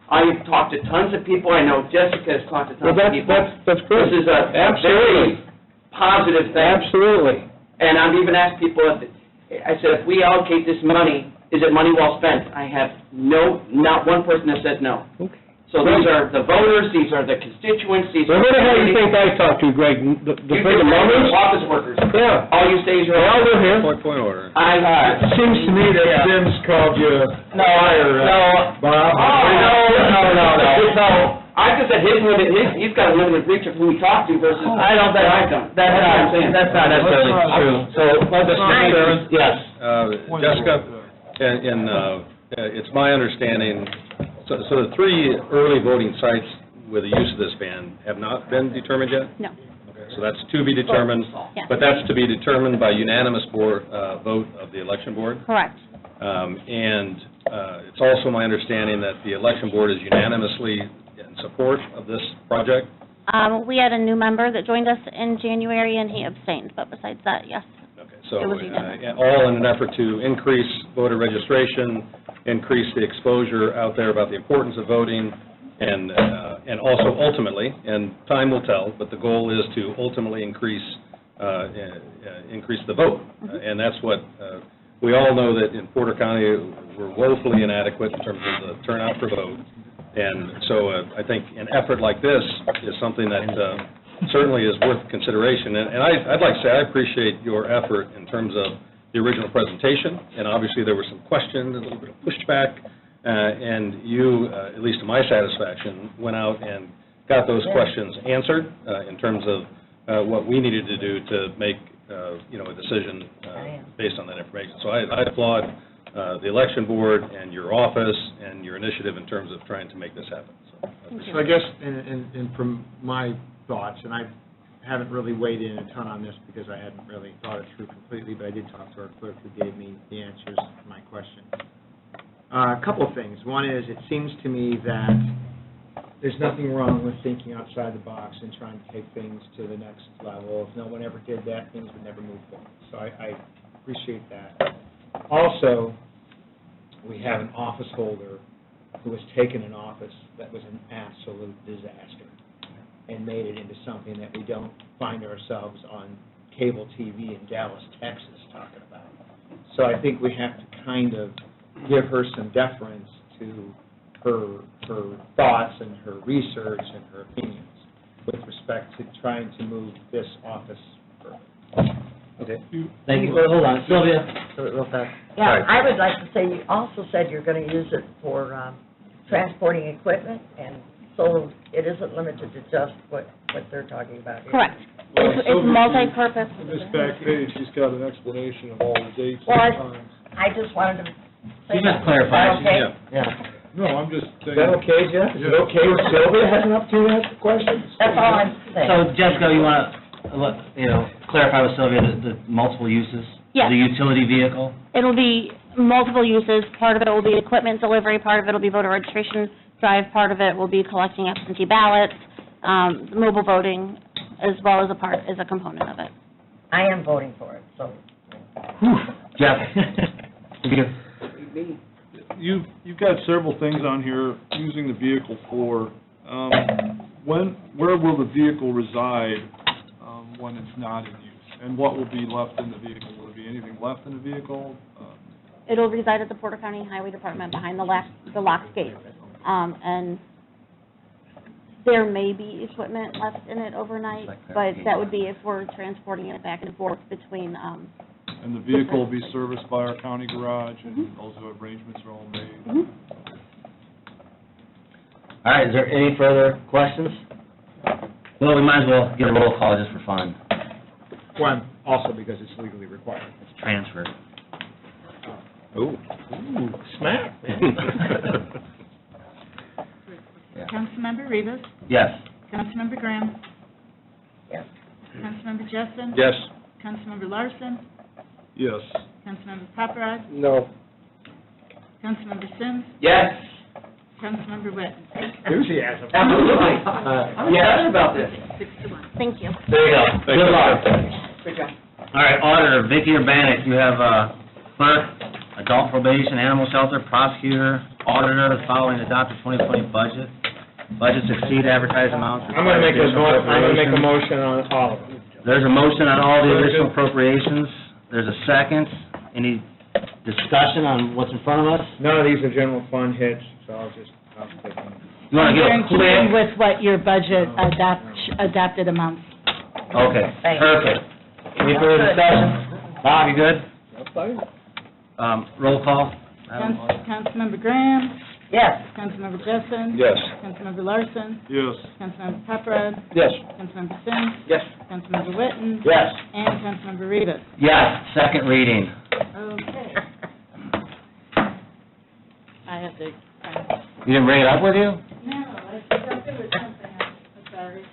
I've talked to tons of people, I know Jessica has talked to Well, tons of people. that's good. This is a Absolutely. very positive thing. Absolutely. And I've even asked people, I said, if we allocate this money, is it money well spent? I have not one person that said no. Okay. So these are the voters, these are the constituents, these are... Well, who the hell do you think I talked to, Greg? The You friggin' numbers? office workers. Yeah. All you say is you're... They all live here. Point of order. Seems to me that Sims called you No. Bob. No. I just said his limit, he's got a limited reach of who he talked to versus... I don't, I've done. That's what I'm saying. That's not necessarily true. So, yes. Jessica, it's my understanding, so the 3 early voting sites with the use of this van have not been determined yet? No. So that's to be determined, Yes. but that's to be determined by unanimous vote of the election board? Correct. And it's also my understanding that the election board is unanimously in support of this project? We had a new member that joined us in January, and he abstained, but besides that, yes. Okay, so It was unanimous. all in an effort to increase voter registration, increase the exposure out there about the importance of voting, and also ultimately, and time will tell, but the goal is to ultimately increase the vote. And that's what, we all know that in Porter County, we're woefully inadequate in terms of the turnout for vote. And so I think an effort like this is something that certainly is worth consideration. And I'd like to say I appreciate your effort in terms of the original presentation, and obviously there were some questions, a little bit of pushback, and you, at least to my satisfaction, went out and got those questions answered in terms of what we needed to do to make, a decision based on that information. So I applaud the election board and your office and your initiative in terms of trying to make this happen. So I guess, and from my thoughts, and I haven't really weighed in a ton on this because I hadn't really thought it through completely, but I did talk to our clerk who gave me the answers to my question. A couple of things. One is, it seems to me that there's nothing wrong with thinking outside the box and trying to take things to the next level. If no one ever did that, things would never move forward. So I appreciate that. Also, we have an office holder who has taken an office that was an absolute disaster and made it into something that we don't find ourselves on cable TV in Dallas, Texas, talking about. So I think we have to kind of give her some deference to her thoughts and her research and her opinions with respect to trying to move this office further. Okay. Thank you. Hold on, Sylvia, real fast. Yeah, I would like to say, you also said you're going to use it for transporting equipment, and so it isn't limited to just what they're talking about here. Correct. It's multi-purpose. On this back page, he's got an explanation of all the dates Well, and times. I just wanted to say You just that. clarified. Is that okay? Yeah. No, I'm just Is saying. that okay, Jeff? Is it okay if Sylvia has an opportunity to ask the questions? That's all I'm saying. So Jessica, you want to, clarify with Sylvia the multiple uses? Yes. The utility vehicle? It'll be multiple uses. Part of it will be equipment delivery, part of it will be voter registration drive, part of it will be collecting absentee ballots, mobile voting, as well as a component of it. I am voting for it, so. Jeff? You've got several things on here, using the vehicle for. where will the vehicle reside when it's not in use? And what will be left in the vehicle? Will there be anything left in the vehicle? It'll reside at the Porter County Highway Department behind the locked gate. And there may be equipment left in it overnight, but that would be if we're transporting it back and forth between, And the vehicle will be serviced by our county garage, and those arrangements are all made? All right, is there any further questions? Well, we might as well get a roll call just for fun. One, also because it's legally required. It's transferred. Ooh, smack, man. Yeah. Councilmember Rivas, Yes. Councilmember Graham, Yes. Councilmember Jessen, Yes. Councilmember Larson, Yes. Councilmember Paparad, No. Councilmember Sims, Yes. Councilmember Witten. Enthusiasm. Absolutely. I'm excited about this. 6-1. thank you. There you go. Good luck. Good job. All right, Auditor, Vicki Urbanek, you have clerk, adult probation, animal shelter, prosecutor, auditor, following adopted 2020 budget. Budgets exceed advertised amounts. I'm gonna make a motion on all of them. There's a motion on all the additional appropriations. There's a second. Any discussion on what's in front of us? None of these are general fund hits, so I'll take them. You want to give a In keeping quick? with what your budget adopted amounts. Okay, Thanks. perfect. Any further discussion? Bob, you good? Roll call? Councilmember Graham, Yes. Councilmember Jessen. Yes. Councilmember Larson, Yes. Councilmember Paparad, Yes. Councilmember Sims, Yes. Councilmember Witten, Yes. and Councilmember Rivas. Yes, second reading. Okay. I have to, You didn't bring it up with you? no, I thought there was something, I'm sorry.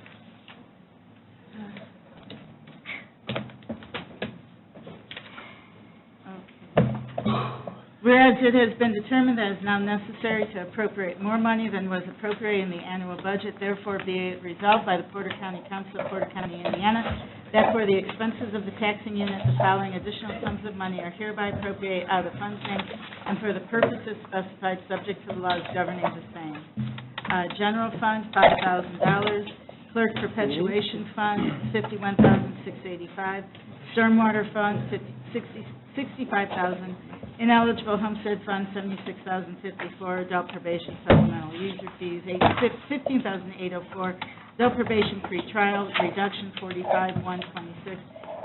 Whereas it has been determined that it is now necessary to appropriate more money than was appropriated in the annual budget, therefore be it resolved by the Porter County Council of Porter County, Indiana, that for the expenses of the taxing unit, the following additional sums of money are hereby appropriated out of funds named and for the purposes specified, subject to the laws governing the same. General fund, $5,000. Clerk perpetuation fund, $51,685. Stormwater fund, $65,000. Ineligible homestead fund, $76,054. Adult probation supplemental user fees, $15,804. Adult probation free trial reduction, $45,126.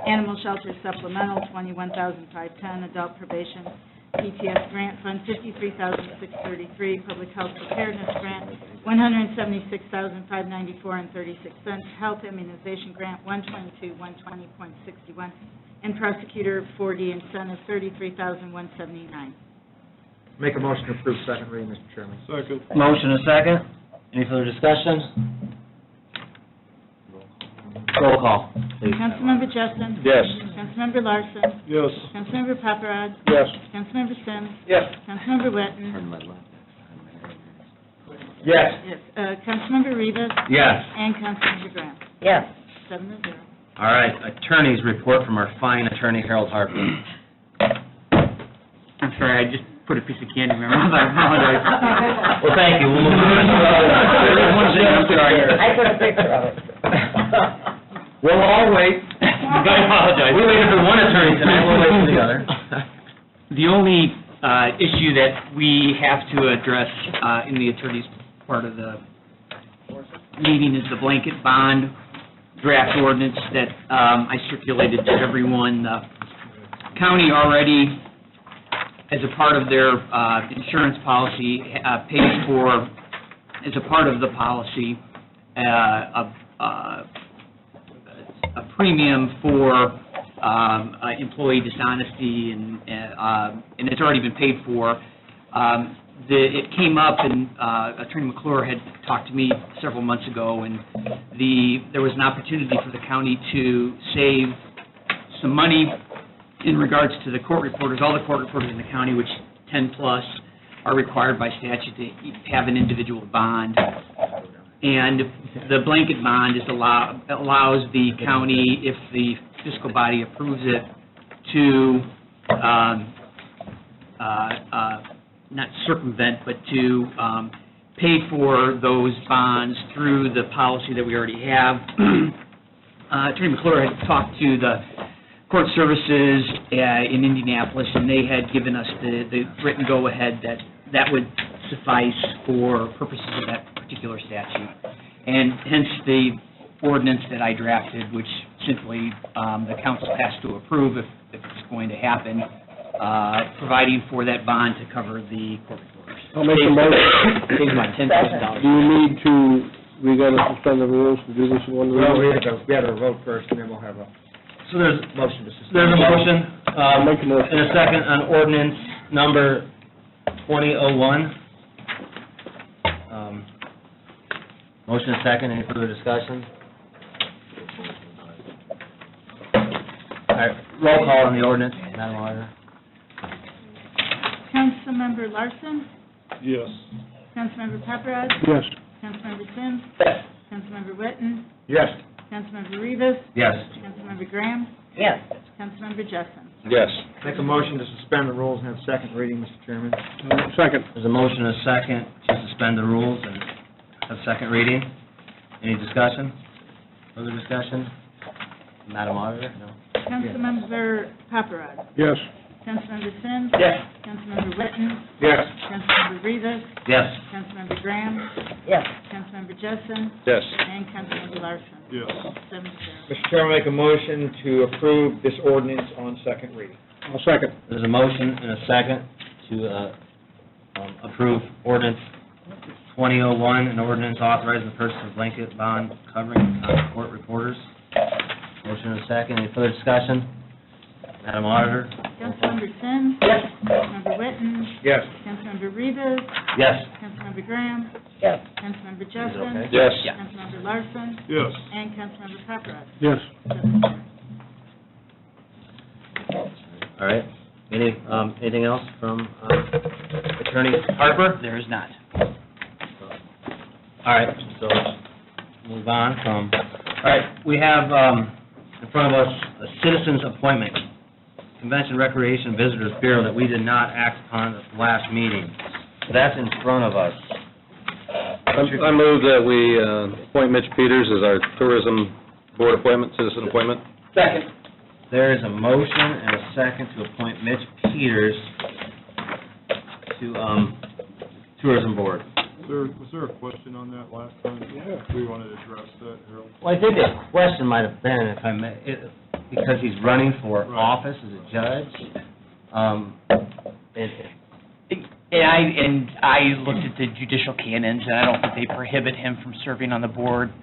Animal shelter supplemental, $21,510. Adult probation PTS grant fund, $53,633. Public health preparedness grant, $176,594.36. Health immunization grant, $122,120.61. And prosecutor 4D incentive, $33,179. Make a motion to approve second reading, Mr. Chairman. Second. Motion and second. Any further discussion? Roll call, please. Councilmember Jessen. Yes. Councilmember Larson. Yes. Councilmember Paparad. Yes. Councilmember Sims. Yes. Councilmember Witten. Turn my left. Yes. Yes. Councilmember Rivas. Yes. And Councilmember Graham. Yes. 7-0. All right, attorney's report from our fine attorney, Harold Hartman. I'm sorry, I just put a piece of candy in my mouth, I apologize. Well, thank you, we'll move on. I'm sorry. I put a picture of it. We'll all wait. I apologize. We waited for one attorney tonight, we'll wait for the other. The only issue that we have to address in the attorney's part of the meeting is the blanket bond draft ordinance that I circulated to everyone. The county already, as a part of their insurance policy, pays for, as a part of the policy, a premium for employee dishonesty, and it's already been paid for. It came up, and Attorney McClure had talked to me several months ago, and there was an opportunity for the county to save some money in regards to the court reporters. All the court reporters in the county, which 10-plus, are required by statute to have an individual bond. And the blanket bond allows the county, if the fiscal body approves it, to not circumvent, but to paid for those bonds through the policy that we already have. Attorney McClure had talked to the court services in Indianapolis, and they had given us the written go-ahead that would suffice for purposes of that particular statute. And hence the ordinance that I drafted, which simply the council has to approve if it's going to happen, providing for that bond to cover the court reporters. I'll make a motion. Saving about $10,000. Do you need to, we got to suspend the rules to do this in one Well, we reading? have to vote first, and then we'll have a So there's motion to suspend. a motion, Make a motion. and a second on ordinance number 2001. Motion and second, any further discussion? All right, roll call on the ordinance, Madam Auditor. Councilmember Larson? Yes. Councilmember Paparad? Yes. Councilmember Sims? Yes. Councilmember Witten? Yes. Councilmember Rivas? Yes. Councilmember Graham? Yes. Councilmember Jessen? Yes. Make a motion to suspend the rules and have second reading, Mr. Chairman. Second. There's a motion and a second to suspend the rules and have second reading. Any discussion? Further discussion? Madam Auditor? No? Councilmember Paparad? Yes. Councilmember Sims? Yes. Councilmember Witten? Yes. Councilmember Rivas? Yes. Councilmember Graham? Yes. Councilmember Jessen? Yes. And Councilmember Larson? Yes. 7-0. Mr. Chairman, make a motion to approve this ordinance on second reading. I'll second. There's a motion and a second to approve ordinance 2001, an ordinance authorizing the purchase of blanket bond covering court reporters. Motion and a second, any further discussion? Madam Auditor? Councilmember Sims? Yes. Councilmember Witten? Yes. Councilmember Rivas? Yes. Councilmember Graham? Yes. Councilmember Jessen? okay? Yes. Councilmember Larson? Yes. And Councilmember Paparad? Yes. 7-0. All right. Anything else from Attorney Harper? There is not. All right, so move on from, all right, we have in front of us a citizens appointment, Convention Recreation Visitors Bureau that we did not act upon at the last meeting. So that's in front of us. I move that we appoint Mitch Peters as our tourism board appointment, citizen appointment. Second. There is a motion and a second to appoint Mitch Peters to tourism board. Was there a question on that last time? Yeah. We wanted to address that, Harold. Well, I think the question might have been, if I may, because he's running for office as a judge. And I looked at the judicial canons, and I don't think they prohibit him from serving on the board.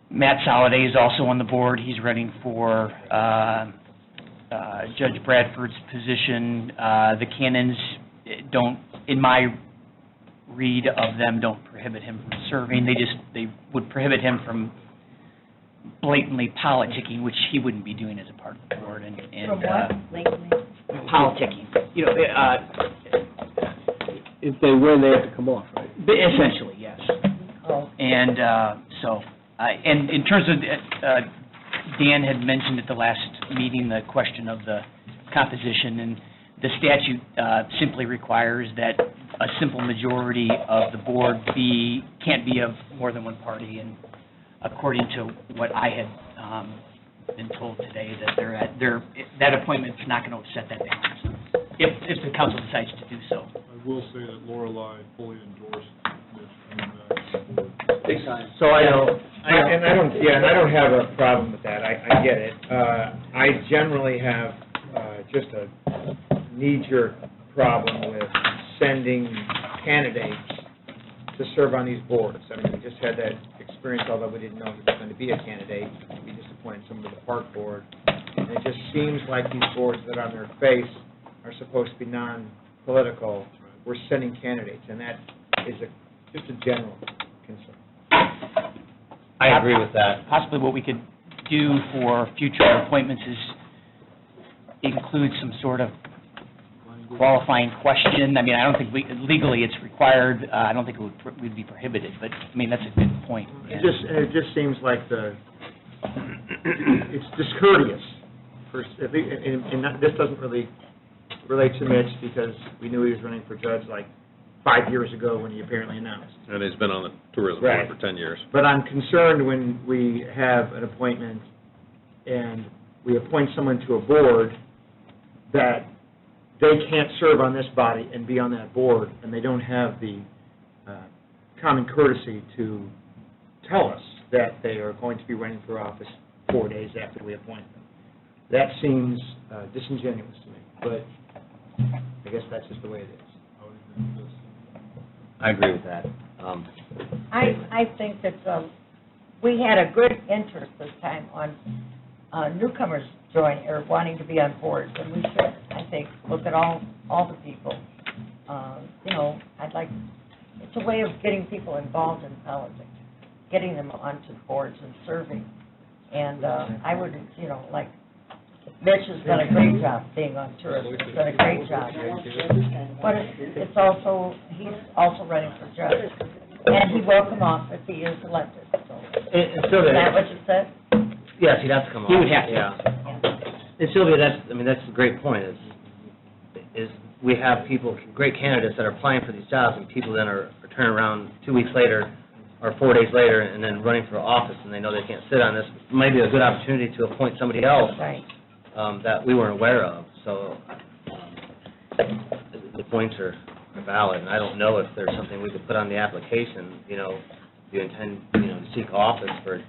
Matt Soliday is also on the board. He's running for Judge Bradford's position. The canons don't, in my read of them, don't prohibit him from serving. They would prohibit him from blatantly politicking, which he wouldn't be doing as a part of the board. And From what? Lately? politicking, you know, If they win, they have to come off, right? essentially, yes. Oh. And and in terms of, Dan had mentioned at the last meeting the question of the composition, and the statute simply requires that a simple majority of the board can't be of more than one party, and according to what I had been told today, that that appointment's not going to upset that balance, if the council decides to do so. I will say that Lorelei fully endorsed Mitch coming back to the board. Big time. So I don't, And I don't have a problem with that, I get it. I generally have just a knee-jerk problem with sending candidates to serve on these boards. I mean, we just had that experience, although we didn't know he was going to be a candidate. We just appointed someone to the park board. And it just seems like these boards that on their face are supposed to be non-political, we're sending candidates, and that is just a general concern. I agree with that. Possibly what we could do for future appointments is include some sort of qualifying question. I mean, I don't think legally it's required. I don't think we'd be prohibited, but, I mean, that's a good point. It just seems like it's discourteous. And this doesn't really relate to Mitch, because we knew he was running for judge like 5 years ago when he apparently announced. And he's been on the tourism board Right. for 10 years. But I'm concerned when we have an appointment and we appoint someone to a board that they can't serve on this body and be on that board, and they don't have the common courtesy to tell us that they are going to be running for office 4 days after we appoint them. That seems disingenuous to me, but I guess that's just the way it is. I agree with that. I think that we had a good interest this time on newcomers joining, or wanting to be on boards, and we should, I think, look at all the people. You know, it's a way of getting people involved in politics, getting them onto boards and serving. And I would, you know, like, Mitch has done a great job being on tourism, he's done a great job. But it's also, he's also running for judge, and he will come off if he is elected, so. And Is Sylvia, that what you said? yes, he'd have to come off. He would have to. Yeah. And Sylvia, that's a great point, is we have people, great candidates that are applying for these jobs, and people then are turning around 2 weeks later, or 4 days later, and then running for office, and they know they can't sit on this. It might be a good opportunity to appoint somebody else Right. that we weren't aware of, so the points are valid, and I don't know if there's something we could put on the application, you know, you intend, you know, to seek office for,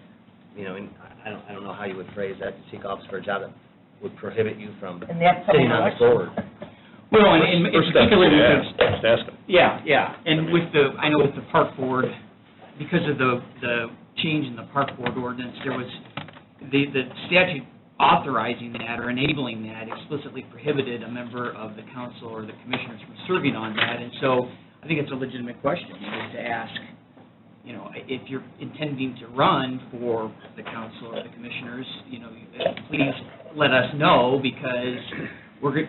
you know, and I don't know how you would phrase that, to seek office for a job that would prohibit you from And the upcoming sitting on the election. board. Well, and particularly with Just ask him. Yeah, and with I know with the park board, because of the change in the park board ordinance, there was, the statute authorizing that or enabling that explicitly prohibited a member of the council or the commissioners from serving on that, and so I think it's a legitimate question, to ask, you know, if you're intending to run for the council or the commissioners, you know, please let us know, because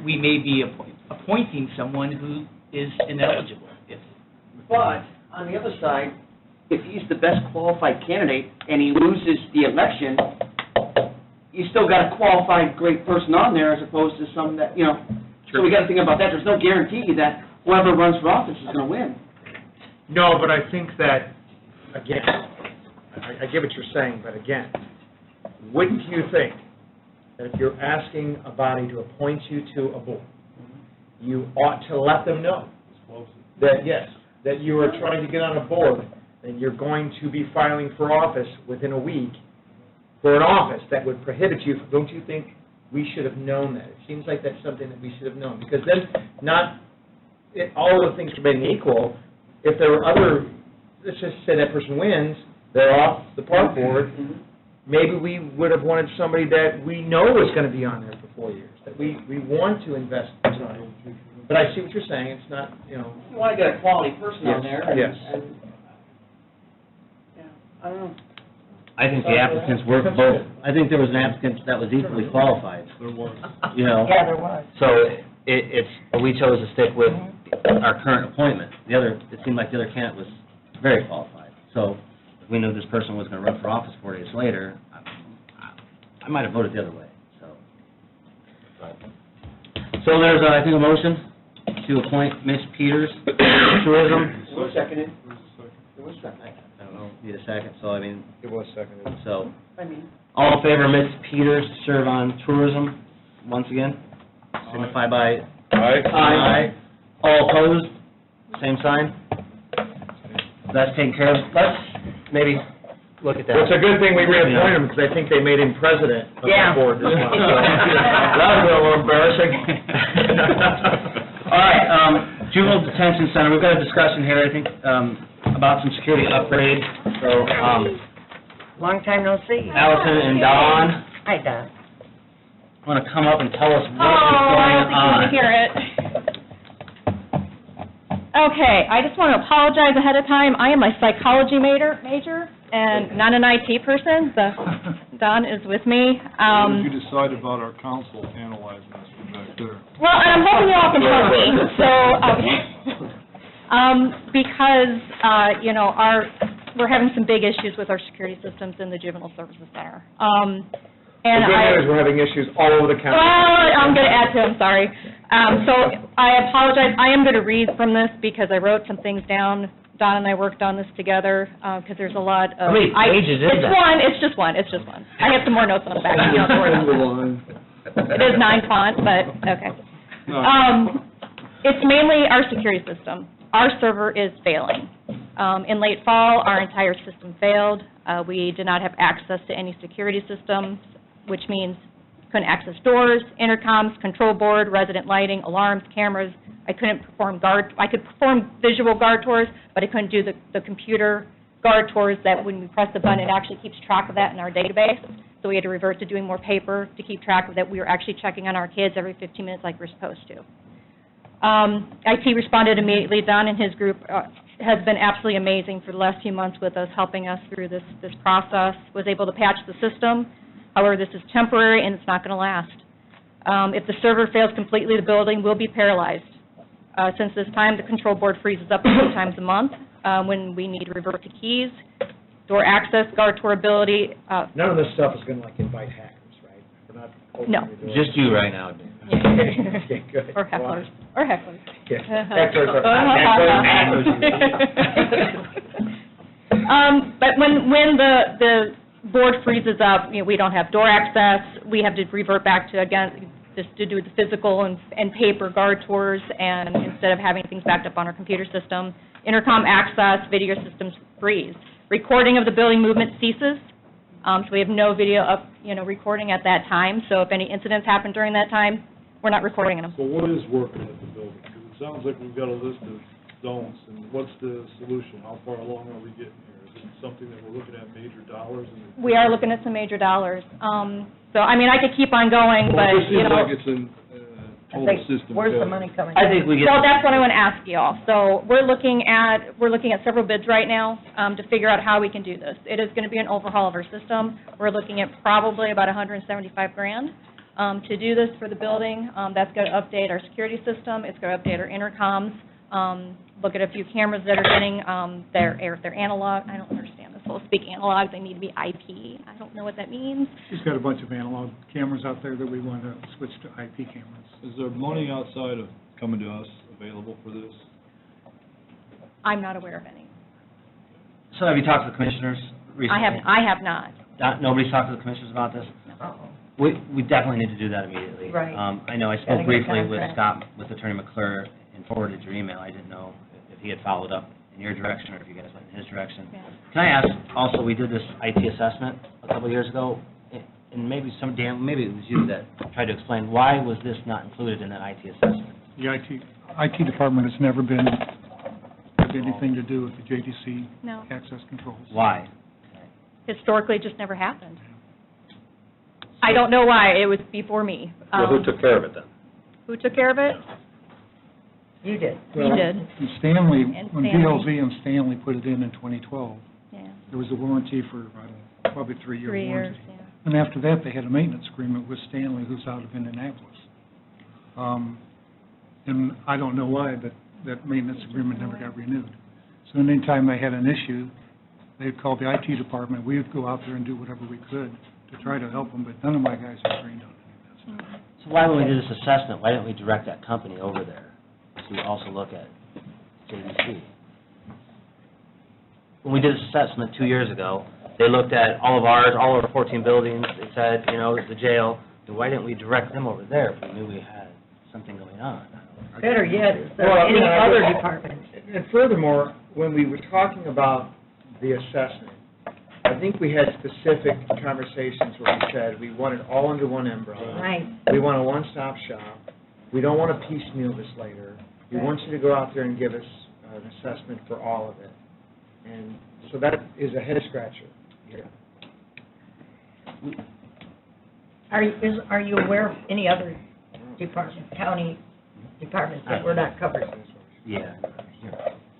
we may be appointing someone who is ineligible. But, on the other side, if he's the best qualified candidate and he loses the election, you still got a qualified, great person on there as opposed to some that, you know, so we got to think about that. There's no guarantee that whoever runs for office is going to win. No, but I think that, again, I get what you're saying, but again, wouldn't you think that if you're asking a body to appoint you to a board, you ought to let them know that, yes, that you are trying to get on a board, and you're going to be filing for office within a week for an office that would prohibit you, don't you think we should have known that? It seems like that's something that we should have known, because then all of the things remaining equal, if there were other, let's just say that person wins, they're off the park board, maybe we would have wanted somebody that we know is going to be on there for 4 years, that we want to invest time. But I see what you're saying, it's not, you know. You want to get a quality person on there. Yes. I don't know. I think the applicants were both, I think there was an applicant that was equally qualified. There was. You know? Yeah, there was. So we chose to stick with our current appointment. It seemed like the other candidate was very qualified. So if we knew this person was going to run for office 4 days later, I might have voted the other way, so. So there's, I think, a motion to appoint Mitch Peters to tourism. Who seconded? It was seconded. I don't know, need a second, so I mean, It was seconded. so, I mean, all in favor of Mitch Peters to serve on tourism, once again, signify by aye. All opposed, same sign. That's taken care of. Let's maybe look at that. Well, it's a good thing we reappointed him, because I think they made him president of the Yeah. board this month. That was a little embarrassing. All right, juvenile detention center, we've got a discussion here, I think, about some security upgrades. So, Long time no see. Allison and Don Hi, Don. want to come up and tell us what is Oh, going I don't think you want on. to hear it. Okay, I just want to apologize ahead of time. I am a psychology major, and not an IT person. Don is with me. What did you decide about our council analyzing this from back there? Well, and I'm hoping you all can help me. So, because, you know, we're having some big issues with our security systems in the Juvenile Services Center. The good news, we're having issues all over the county. Well, I'm going to add to them, sorry. So I apologize, I am going to read from this because I wrote some things down. Don and I worked on this together, because there's a lot of... How many pages is that? It's just one. I have some more notes on the back. You don't have to worry about it. It is 9 font, but, okay. It's mainly our security system. Our server is failing. In late fall, our entire system failed. We did not have access to any security systems, which means couldn't access doors, intercoms, control board, resident lighting, alarms, cameras. I could perform visual guard tours, but I couldn't do the computer guard tours that when we press the button, it actually keeps track of that in our database. So we had to revert to doing more paper to keep track of that. We were actually checking on our kids every 15 minutes like we're supposed to. IT responded immediately. Don and his group has been absolutely amazing for the last few months with us, helping us through this process, was able to patch the system. However, this is temporary and it's not going to last. If the server fails completely, the building will be paralyzed. Since this time, the control board freezes up a few times a month when we need to revert to keys, door access, guard tour ability. None of this stuff is going to invite hackers, right? We're not opening No. the door. Just you right now, Dan. Okay, good. Or hecklers. Yeah. Hecklers are But when the board freezes up, we don't have door access, we have to revert back to, again, just to do the physical and paper guard tours, and instead of having things backed up on our computer system. Intercom access, video systems freeze. Recording of the building movement ceases, so we have no video up, recording at that time. So if any incidents happen during that time, we're not recording them. So what is working at the building? Because it sounds like we've got a list of don'ts, and what's the solution? How far along are we getting here? Is it something that we're looking at major dollars? We are looking at some major dollars. So, I could keep on going, but, Well, it seems like it's in total system. Where's the money coming I from? think we get. Well, that's what I want to ask you all. So we're looking at several bids right now to figure out how we can do this. It is going to be an overhaul of our system. We're looking at probably about $175,000 to do this for the building. That's going to update our security system. It's going to update our intercoms. Look at a few cameras that are getting they're analog. I don't understand this whole speak analog. They need to be IP. I don't know what that means. She's got a bunch of analog cameras out there that we want to switch to IP cameras. Is there money outside of coming to us available for this? I'm not aware of any. So have you talked to the commissioners recently? I have not. Nobody's talked to the commissioners about this? We definitely need to do that immediately. Right. I know I Gotta spoke get briefly with contract. Scott, with Attorney McClure, and forwarded your email. I didn't know if he had followed up in your direction or if you guys went in his direction. Yeah. Can I ask, also, we did this IT assessment a couple of years ago, and maybe maybe it was you that tried to explain, why was this not included in that IT assessment? The IT department has never been, had anything to do with the JDC No. access controls. Why? Historically, it just never happened. I don't know why. It was before me. Well, who took care of it then? Who took care of it? You did. We did. And Stanley, And when Stanley. BLZ and Stanley put it in 2012, Yeah, there was a warranty for, I don't know, probably 3-year 3 years, warranty. yeah. And after that, they had a maintenance agreement with Stanley, who's out of Indianapolis. And I don't know why, but that maintenance agreement never got renewed. So anytime they had an issue, they'd call the IT department, we would go out there and do whatever we could to try to help them, but none of my guys are trained on any of that stuff. So why, when we did this assessment, why didn't we direct that company over there to also look at JDC? When we did this assessment 2 years ago, they looked at all of ours, all of our 14 buildings, it said, the jail, so why didn't we direct them over there if we knew we had something going on? Better yet, is there Well, any yeah, other I- departments? And furthermore, when we were talking about the assessment, I think we had specific conversations where we said we want it all under one umbrella. Right. We want a one-stop shop. We don't want to piecemeal this later. We want you to go out there and give us an assessment for all of it. And so that is a head-scratcher. Are you aware of any other county departments that were not covered? Yeah.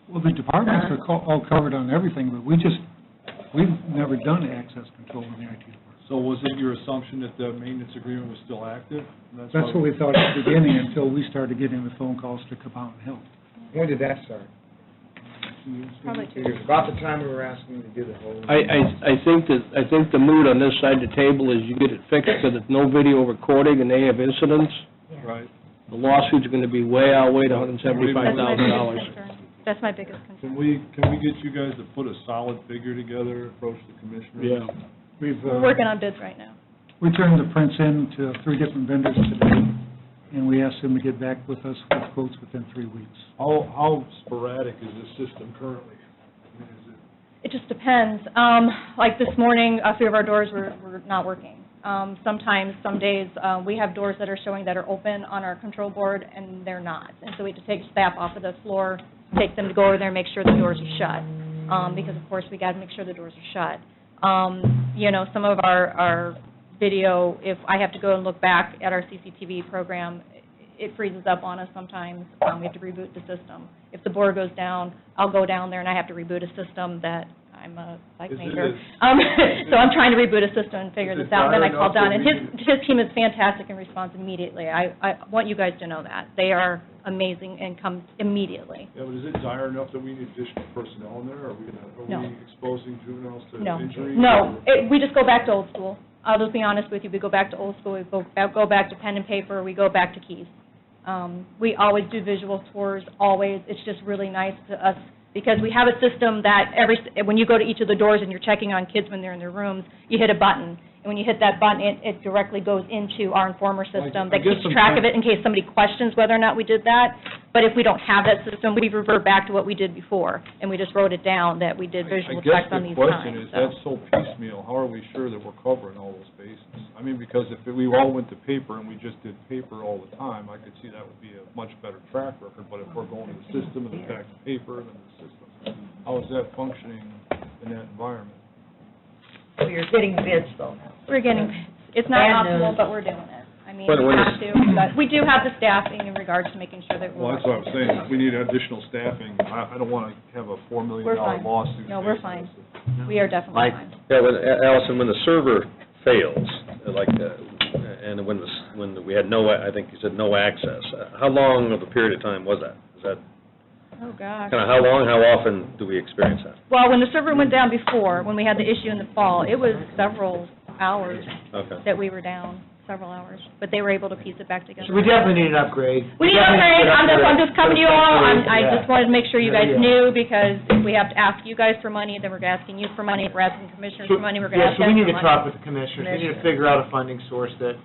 Well, the departments are all covered on everything, but we've never done access control in the IT department. So was it your assumption that the maintenance agreement was still active? That's what we thought at the beginning, until we started getting the phone calls to come out and help. When did that start? Probably 2 It was about the time we were asking you to do the whole. I think the mood on this side of the table is you get it fixed, because it's no video recording and they have incidents. Right. the lawsuits are gonna be outweighed $175,000. That's my biggest concern. Can we get you guys to put a solid figure together, approach the commissioners? Yeah. We've, We're working on bids right now. we turned the prints in to 3 different vendors today, and we asked them to get back with us with quotes within 3 weeks. How sporadic is this system currently? I mean, is it It just depends. Like this morning, a few of our doors were not working. Sometimes, some days, we have doors that are showing that are open on our control board, and they're not. And so we have to take staff off of the floor, take them to go over there and make sure the doors are shut, because of course, we got to make sure the doors are shut. You know, some of our video, if I have to go and look back at our CCTV program, it freezes up on us sometimes. We have to reboot the system. If the board goes down, I'll go down there and I have to reboot a system that I'm a site maker. So I'm trying to reboot a system and figure this out, and then I call Don, and his team is fantastic and responds immediately. I want you guys to know that. They are amazing and come immediately. Yeah, but is it dire enough that we need additional personnel in there? Are we exposing juveniles to injury? No, we just go back to old school. I'll just be honest with you, we go back to old school, we go back to pen and paper, we go back to keys. We always do visual tours, always. It's just really nice to us, because we have a system that when you go to each of the doors and you're checking on kids when they're in their rooms, you hit a button. And when you hit that button, it directly goes into our informer system that keeps track of it in case somebody questions whether or not we did that. But if we don't have that system, we revert back to what we did before, and we just wrote it down that we did visual checks on these times. I guess the question is, that's so piecemeal, how are we sure that we're covering all those bases? I mean, because if we all went to paper and we just did paper all the time, I could see that would be a much better track record, but if we're going to the system and the back to paper and then the system, how is that functioning in that environment? So you're getting bids though now. We're getting, it's not Bad optimal, news. but we're doing it. I mean, But we when have to, but we do have the staffing in regards to making sure that we're. Well, that's what I'm saying, if we need additional staffing, I don't want to have a $4 million We're fine. lawsuit. No, we're fine. We are definitely fine. Yeah, Allison, when the server fails, and when we had I think you said no access, how long of a period of time was that? Is that Oh, gosh. kind of how long, how often do we experience that? Well, when the server went down before, when we had the issue in the fall, it was several hours Okay. that we were down, several hours, but they were able to piece it back together. So we definitely need an upgrade. We need an upgrade. I'm just coming to you all. I just wanted to make sure you guys Yeah. knew, because if we have to ask you guys for money, then we're asking you for money. If we're asking commissioners for money, we're going to ask them for money. So we need to talk with the commissioners, we need to figure out a funding source that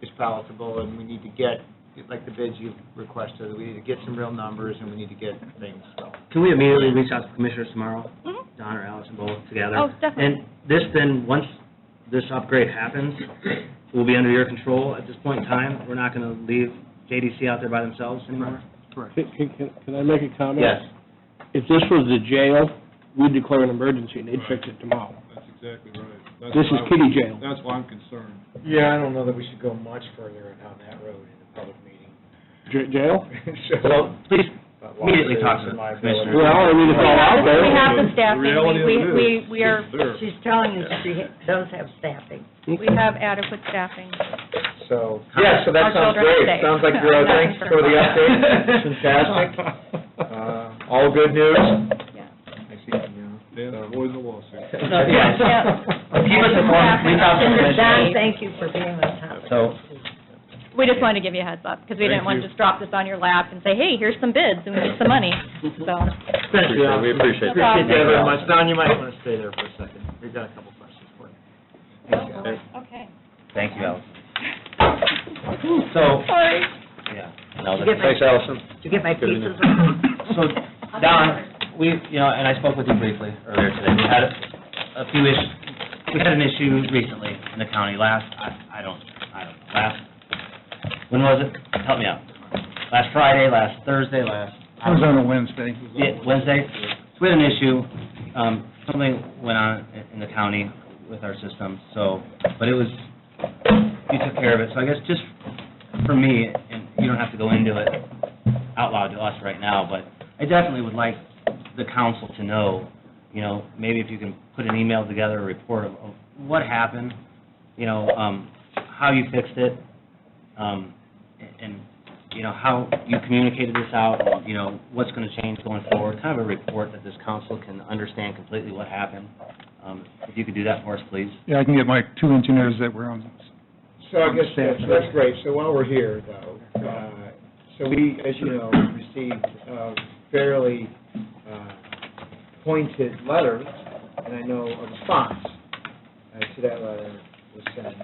is palatable, and we need to get, like the bids you've requested, we need to get some real numbers, and we need to get things going. Can we immediately reach out to the commissioners tomorrow? Mhm. Don or Allison, both together? Oh, definitely. And this then, once this upgrade happens, will be under your control at this point in time? We're not going to leave JDC out there by themselves anymore? Correct. Can I make a comment? Yes. If this was the jail, we'd declare an emergency, and they'd fix it tomorrow. That's exactly right. This is kiddie jail. That's why I'm concerned. Yeah, I don't know that we should go much further down that road in a public meeting. Jail? Well, please immediately talk to the commissioners. Well, I mean, it's all out there. We have the staffing. reality of it is, We are, it's there. She's telling you she does have staffing. we have adequate staffing. So, yeah, so that Our sounds children are great. safe. Sounds like you're, thanks for the update. Fantastic. All good news. Yeah. I see, Dan, avoid the lawsuit. Yes. Yeah. Keep us informed, reach out to the Don, commissioners. thank you for being on top. So, We just wanted to give you a heads up, because we didn't want to just drop this on your lap and say, hey, here's some bids, and we need some money, so. Thank you. We appreciate it. No problem. Appreciate that very much. Don, you might want to stay there for a second. We've got a couple questions for you. Okay. thank you, Allison. So, Sorry. yeah. No, Did you get my- Thanks, Allison. Did you get my Good pieces? So, Don, and I spoke with you briefly earlier today, we had a few issues, we had an issue recently in the county when was it? Help me out. Last Friday, last Thursday, It was on a Wednesday. Wednesday? So we had an issue, something went on in the county with our system, but you took care of it, so I guess just for me, and you don't have to go into it out loud to us right now, but I definitely would like the council to know, maybe if you can put an email together, a report of what happened, how you fixed it, and how you communicated this out, what's going to change going forward, kind of a report that this council can understand completely what happened. If you could do that for us, please. Yeah, I can get my 2 engineers that were on. So I guess that's great. So while we're here, though, So we, as you know, received a fairly pointed letter, and I know a response to that letter was sent.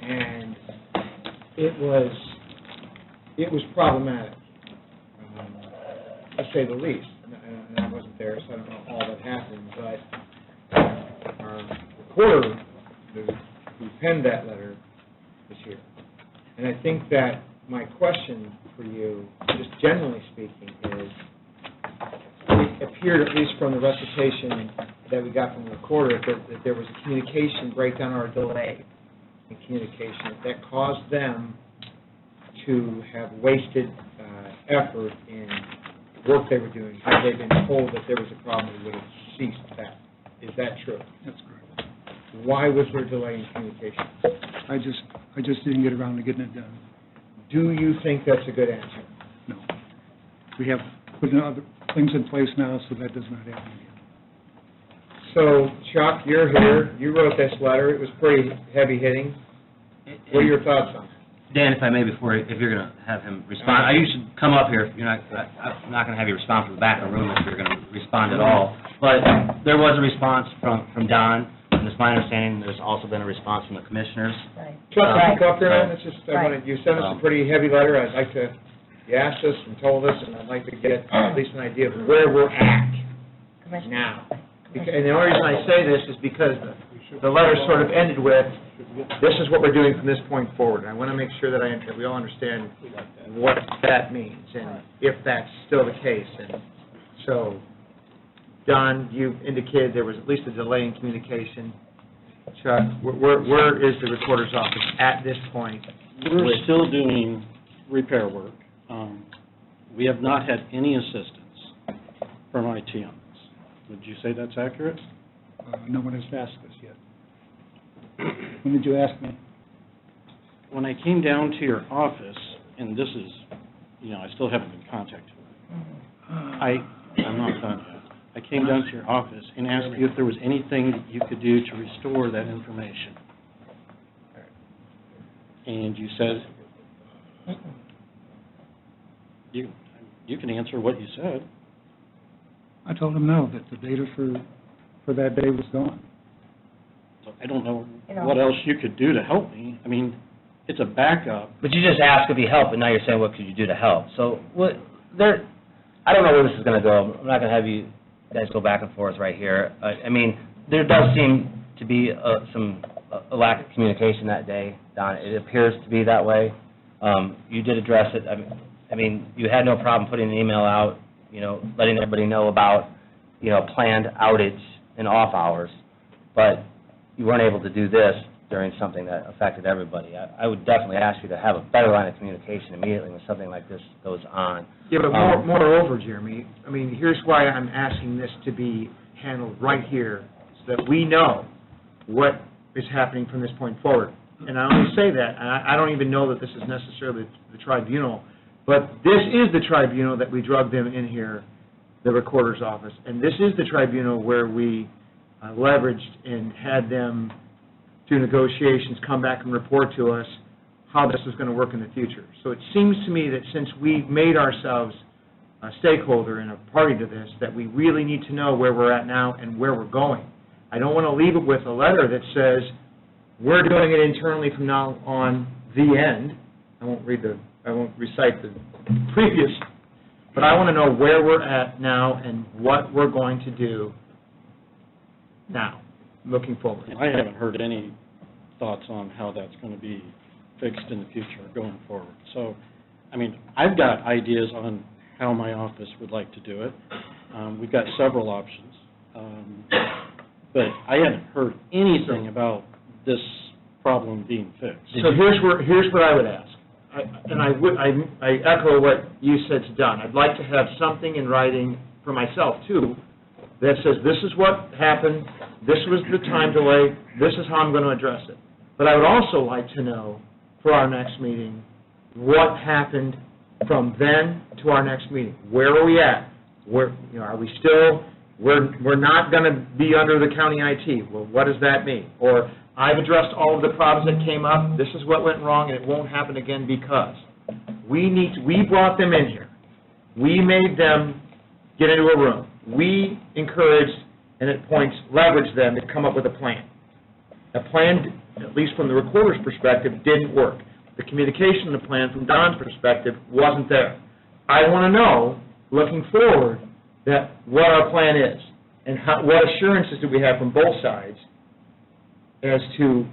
And it was problematic, to say the least. And I wasn't there, so I don't know all that happened, but our recorder who penned that letter was here. And I think that my question for you, just generally speaking, is, it appeared, at least from the recitation that we got from the recorder, that there was a communication breakdown or a delay in communication that caused them to have wasted effort in work they were doing. Had they been told that there was a problem, they would have ceased that. Is that true? That's correct. Why was there a delay in communication? I just didn't get around to getting it done. Do you think that's a good answer? No. We have put other things in place now so that does not happen again. So, Chuck, you're here, you wrote this letter, it was pretty heavy-hitting. What are your thoughts on it? Dan, if I may, if you're going to have him respond, you should come up here. I'm not going to have you respond from the back of the room if you're going to respond at all. But there was a response from Don, and it's my understanding there's also been a response from the commissioners. Right. Chuck, can you come up here, man? It's just, you sent us a Right. pretty heavy letter, I'd like to, you asked us and told us, and I'd like to get at least an idea of where we're at now. And the only reason I say this is because the letter sort of ended with, this is what we're doing from this point forward. And I want to make sure that we all understand what that means, and if that's still the case. And so, Don, you indicated there was at least a delay in communication. Chuck, where is the recorder's office at this point? We're still doing repair work. We have not had any assistance from IT on this. Would you say that's accurate? No one has asked us yet. When did you ask me? When I came down to your office, and this is, I still haven't been contacted. I'm not done yet. I came down to your office and asked you if there was anything that you could do to restore that information. And you said, you can answer what you said. I told him no, that the data for that day was gone. So I don't know what else you could do to help me. I mean, it's a backup. But you just asked if he helped, and now you're saying what could you do to help. So I don't know where this is going to go. I'm not going to have you guys go back and forth right here. I mean, there does seem to be a lack of communication that day, Don. It appears to be that way. You did address it. I mean, you had no problem putting an email out, letting everybody know about, planned outage in off hours, but you weren't able to do this during something that affected everybody. I would definitely ask you to have a better line of communication immediately when something like this goes on. Yeah, but moreover, Jeremy, I mean, here's why I'm asking this to be handled right here, so that we know what is happening from this point forward. And I only say that, and I don't even know that this is necessarily the tribunal, but this is the tribunal that we drugged them in here, the recorder's office, and this is the tribunal where we leveraged and had them, through negotiations, come back and report to us how this is going to work in the future. So it seems to me that since we made ourselves a stakeholder and a party to this, that we really need to know where we're at now and where we're going. I don't want to leave it with a letter that says, we're doing it internally from now on, the end. I won't recite the previous, but I want to know where we're at now and what we're going to do now, looking forward. I haven't heard any thoughts on how that's going to be fixed in the future going forward. So, I mean, I've got ideas on how my office would like to do it. We've got several options. But I haven't heard anything about this problem being fixed. So here's what I would ask, I echo what you said to Don. I'd like to have something in writing for myself, too, that says this is what happened, this was the time delay, this is how I'm going to address it. But I would also like to know, for our next meeting, what happened from then to our next meeting. Where are we at? Are we still, we're not going to be under the county IT. Well, what does that mean? Or, I've addressed all of the problems that came up, this is what went wrong, and it won't happen again because. we brought them in here. We made them get into a room. We encouraged, and at points leveraged them to come up with a plan. A plan, at least from the recorder's perspective, didn't work. The communication in the plan, from Don's perspective, wasn't there. I want to know, looking forward, that what our plan is, and what assurances do we have from both sides as to,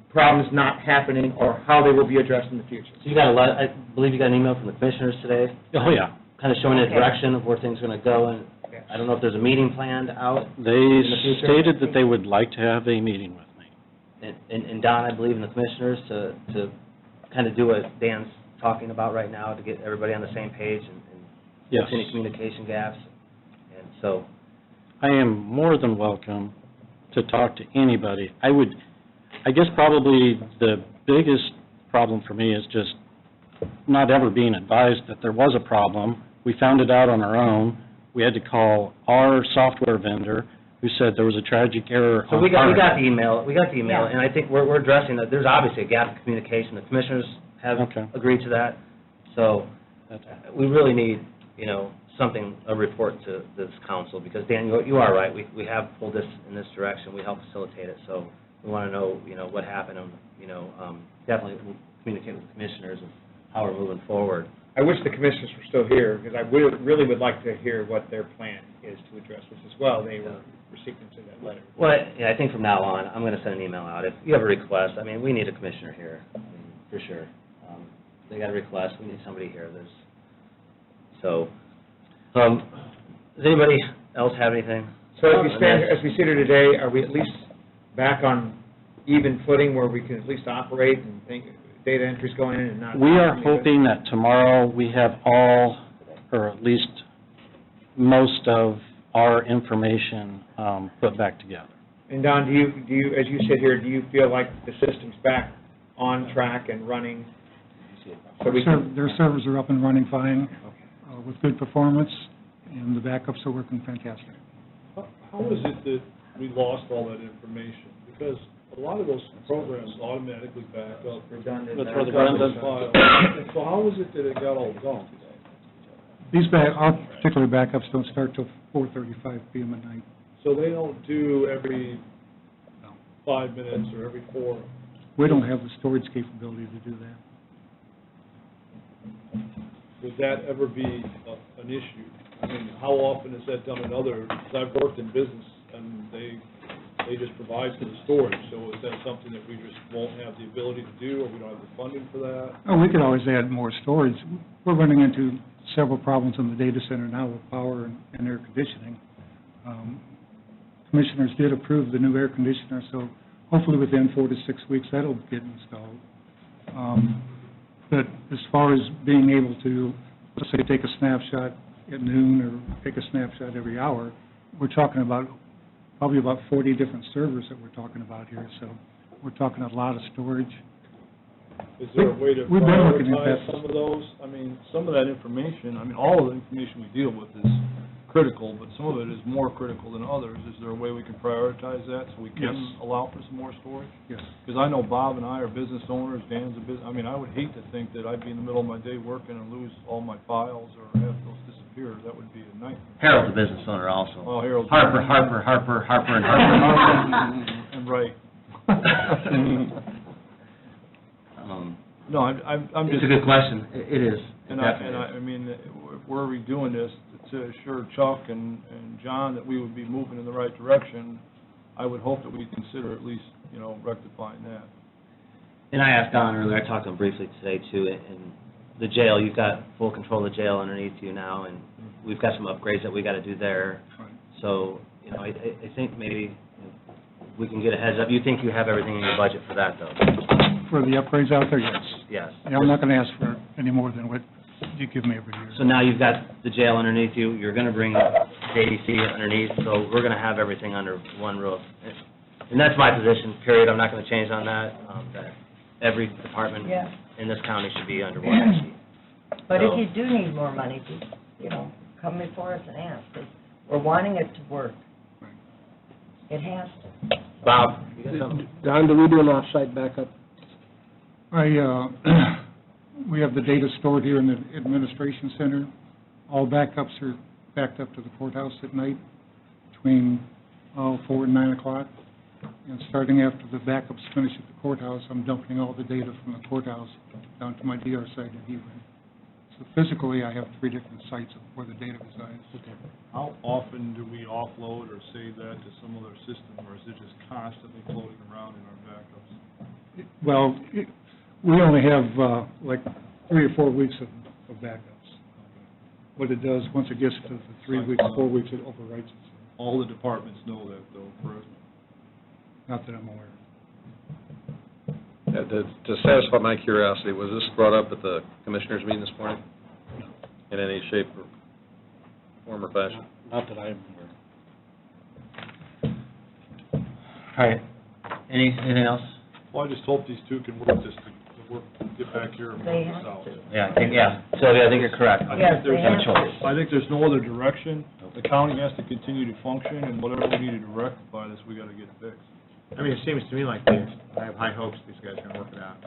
problems not happening or how they will be addressed in the future. So you got I believe you got an email from the commissioners today? Oh, yeah. Kind of showing the Okay. direction of where things are going to go, and I don't know if there's a meeting planned out. They In the future? stated that they would like to have a meeting with me. And Don, I believe, in the commissioners to kind of do what Dan's talking about right now, to get everybody on the same page and Yes. fix any communication gaps. And so, I am more than welcome to talk to anybody. I guess probably the biggest problem for me is just not ever being advised that there was a problem. We found it out on our own. We had to call our software vendor, who said there was a tragic error so on we got our the email, Yeah. and I think we're addressing that. There's obviously a gap in communication. The commissioners have Okay. agreed to that. So we really need, something, a report to this council, because Dan, you are right. We have pulled this in this direction. We help facilitate it. So we want to know, what happened, and, definitely we'll communicate with the commissioners of how we're moving forward. I wish the commissioners were still here, because I really would like to hear what their plan is to address this as well. They were recipients of that letter. Well, yeah, I think from now on, I'm going to send an email out. If you have a request, we need a commissioner here, for sure. They got a request, we need somebody here. Does anybody else have anything? So as we sit here today, are we at least back on even footing where we can at least operate and think, data entries going in and not? We are hoping that tomorrow we have all, or at least most of our information put back together. And Don, do you, as you sit here, do you feel like the system's back on track and running? So we can, Their servers are up and running fine, with good performance, and the backups are working fantastic. How is it that we lost all that information? Because a lot of those programs automatically back up. Redundant. That's where the redundant file. So how is it that it got all gone? Our particular backups don't start till 4:35 p.m. at night. So they don't do every 5 minutes or every 4? We don't have the storage capability to do that. Would that ever be an issue? How often is that done in other, because I've worked in business, and they just provide for the storage, so is that something that we just won't have the ability to do, or we don't have the funding for that? Oh, we could always add more storage. We're running into several problems in the data center now with power and air conditioning. Commissioners did approve the new air conditioner, so hopefully within 4 to 6 weeks, that'll get installed. But as far as being able to, let's say, take a snapshot at noon or take a snapshot every hour, we're talking about probably about 40 different servers that we're talking about here, so we're talking a lot of storage. Is there a way to We've been looking at prioritize that. some of those? Some of that information, all of the information we deal with is critical, but some of it is more critical than others. Is there a way we can prioritize that so we can Yes. allow for some more storage? Yes. Because I know Bob and I are business owners, Dan's a business, I would hate to think that I'd be in the middle of my day working and lose all my files or have those disappear. That would be a nightmare. Harold's a business owner also. Oh, Harold's. Harper, and Harper. And right. No, I'm just. It's a good question. It is. It And definitely is. if we're redoing this to assure Chuck and John that we would be moving in the right direction, I would hope that we consider at least, rectifying that. And I asked Don earlier, I talked to him briefly today too, and the jail, you've got full control of the jail underneath you now, and we've got some upgrades that we got to do there. Right. So, I think maybe we can get a heads up. You think you have everything in your budget for that, though? For the upgrades out there, yes. Yes. Yeah, I'm not going to ask for any more than what you give me every year. So now you've got the jail underneath you, you're going to bring JDC underneath, so we're going to have everything under one roof. And that's my position, period. I'm not going to change on that, that every department Yeah. in this county should be under one entity. But if you do need more money, just, come before us and ask, 'cause we're wanting it to work. It has to. Bob, you got something? Don, do we do an off-site backup? we have the data stored here in the administration center. All backups are backed up to the courthouse at night between 4 and 9 o'clock. And starting after the backups finish at the courthouse, I'm dumping all the data from the courthouse down to my DR site in Hebron. So physically, I have 3 different sites where the data resides. How often do we offload or save that to some other system, or is it just constantly floating around in our backups? Well, we only have like 3 or 4 weeks of backups. What it does, once it gets to the 3 weeks, 4 weeks, it overwrites itself. All the departments know that, though, correct? Not that I'm aware of. Yeah, to satisfy my curiosity, was this brought up at the commissioners' meeting this morning? In any shape or form or fashion? Not that I'm aware. All right. Anything else? Well, I just hope these two can work this, get back here and They work this have out. to. Yeah. Sylvia, I think you're correct. Yes, they No have choice. I think there's no other direction. The county has to continue to function, and whatever we need to rectify this, we gotta get fixed. I mean, it seems to me like I have high hopes these guys are going to work it out.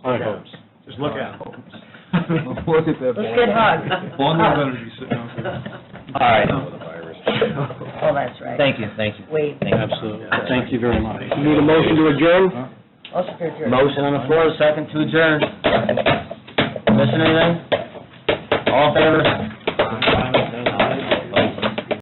High hopes. Just look at them. Look at that. Let's get hugged. Bundle of energy sitting out there. All right. Oh, that's right. Thank you. Wait. Absolutely. Thank you very much. Need a motion to adjourn? Motion to adjourn. Motion on the floor, second to adjourn. Missing anything? All in favor?